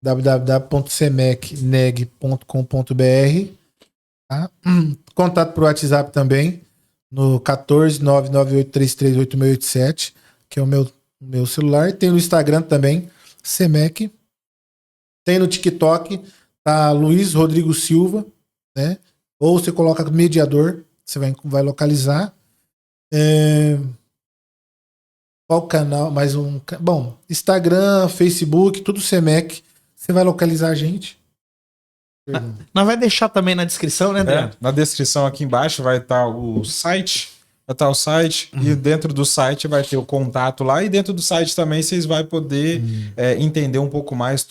Speaker 3: www.semecneg.com.br. Tá? Contato por WhatsApp também, no 14998338687, que é o meu celular. Tem no Instagram também, Semec. Tem no TikTok, tá Luiz Rodrigo Silva, né? Ou você coloca mediador, você vai localizar. Qual canal? Mais um. Bom, Instagram, Facebook, tudo Semec. Você vai localizar a gente.
Speaker 2: Nós vai deixar também na descrição, né, André?
Speaker 1: Na descrição aqui embaixo vai estar o site. E dentro do site vai ter o contato lá. E dentro do site também vocês vão poder entender um pouco mais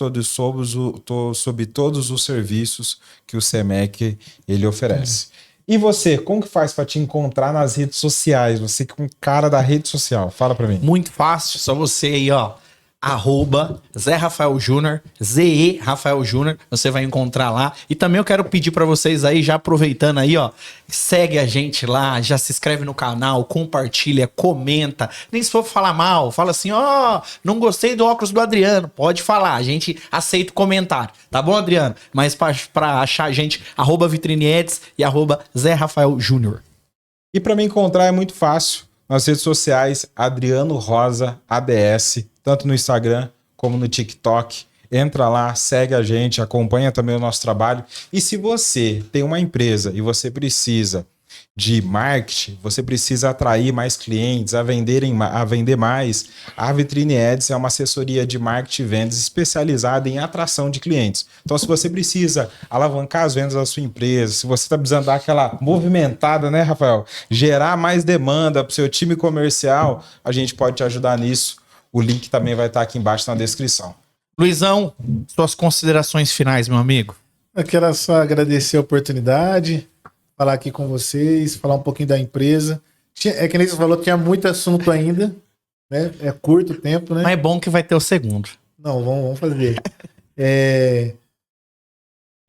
Speaker 1: sobre todos os serviços que o SEMEC ele oferece. E você, como que faz para te encontrar nas redes sociais? Você que é um cara da rede social, fala para mim.
Speaker 2: Muito fácil, só você aí, @Zé Rafael Júnior, ZE Rafael Júnior, você vai encontrar lá. E também eu quero pedir para vocês aí, já aproveitando aí, segue a gente lá, já se inscreve no canal, compartilha, comenta. Nem se for falar mal, fala assim, não gostei do óculos do Adriano. Pode falar, a gente aceita o comentário. Tá bom, Adriano? Mas para achar a gente, @VitrineEds e @Zé Rafael Júnior.
Speaker 1: E para me encontrar é muito fácil. Nas redes sociais, Adriano Rosa ADS, tanto no Instagram como no TikTok. Entra lá, segue a gente, acompanha também o nosso trabalho. E se você tem uma empresa e você precisa de marketing, você precisa atrair mais clientes, a vender mais, a Vitrine Ads é uma assessoria de marketing e vendas especializada em atração de clientes. Então, se você precisa alavancar as vendas da sua empresa, se você está precisando dar aquela movimentada, né, Rafael? Gerar mais demanda para o seu time comercial, a gente pode te ajudar nisso. O link também vai estar aqui embaixo na descrição.
Speaker 2: Luizão, suas considerações finais, meu amigo.
Speaker 3: Eu quero só agradecer a oportunidade, falar aqui com vocês, falar um pouquinho da empresa. É que nem você falou, tinha muito assunto ainda, né? É curto o tempo, né?
Speaker 2: Mas é bom que vai ter o segundo.
Speaker 3: Não, vamos fazer.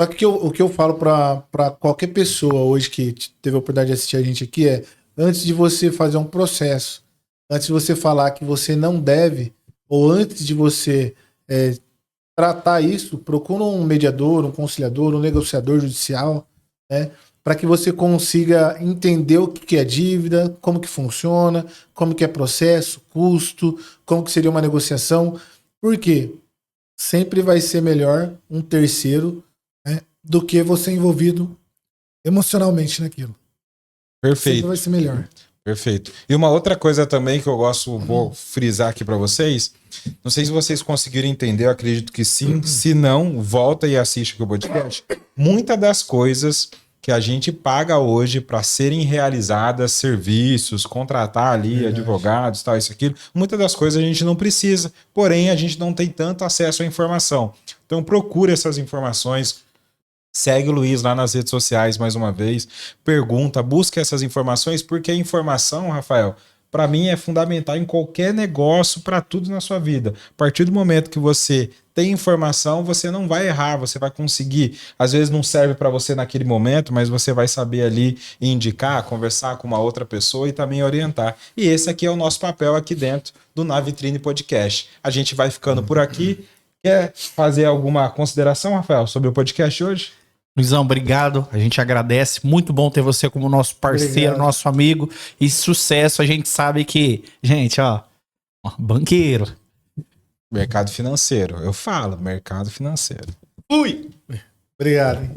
Speaker 3: Só que o que eu falo para qualquer pessoa hoje que teve a oportunidade de assistir a gente aqui antes de você fazer um processo, antes de você falar que você não deve, ou antes de você tratar isso, procura um mediador, um conciliador, um negociador judicial, né? Para que você consiga entender o que é dívida, como que funciona, como que é processo, custo, como que seria uma negociação. Por quê? Sempre vai ser melhor um terceiro, né, do que você envolvido emocionalmente naquilo.
Speaker 1: Perfeito.
Speaker 3: Sempre vai ser melhor.
Speaker 1: Perfeito. E uma outra coisa também que eu gosto, vou frisar aqui para vocês. Não sei se vocês conseguiram entender, eu acredito que sim. Se não, volta e assiste o podcast. Muitas das coisas que a gente paga hoje para serem realizadas, serviços, contratar ali advogados, tal, isso, aquilo, muitas das coisas a gente não precisa, porém a gente não tem tanto acesso à informação. Então procure essas informações, segue o Luiz lá nas redes sociais mais uma vez, pergunta, busca essas informações, porque a informação, Rafael, para mim é fundamental em qualquer negócio, para tudo na sua vida. A partir do momento que você tem informação, você não vai errar, você vai conseguir. Às vezes não serve para você naquele momento, mas você vai saber ali indicar, conversar com uma outra pessoa e também orientar. E esse aqui é o nosso papel aqui dentro do Na Vitrine Podcast. A gente vai ficando por aqui. Quer fazer alguma consideração, Rafael, sobre o podcast hoje?
Speaker 2: Luizão, obrigado. A gente agradece. Muito bom ter você como nosso parceiro,
Speaker 3: Obrigado.
Speaker 2: nosso amigo. E sucesso. A gente sabe que, gente, ó, banqueiro.
Speaker 1: Mercado financeiro. Eu falo, mercado financeiro.
Speaker 2: Fui!
Speaker 3: Obrigado. Hein?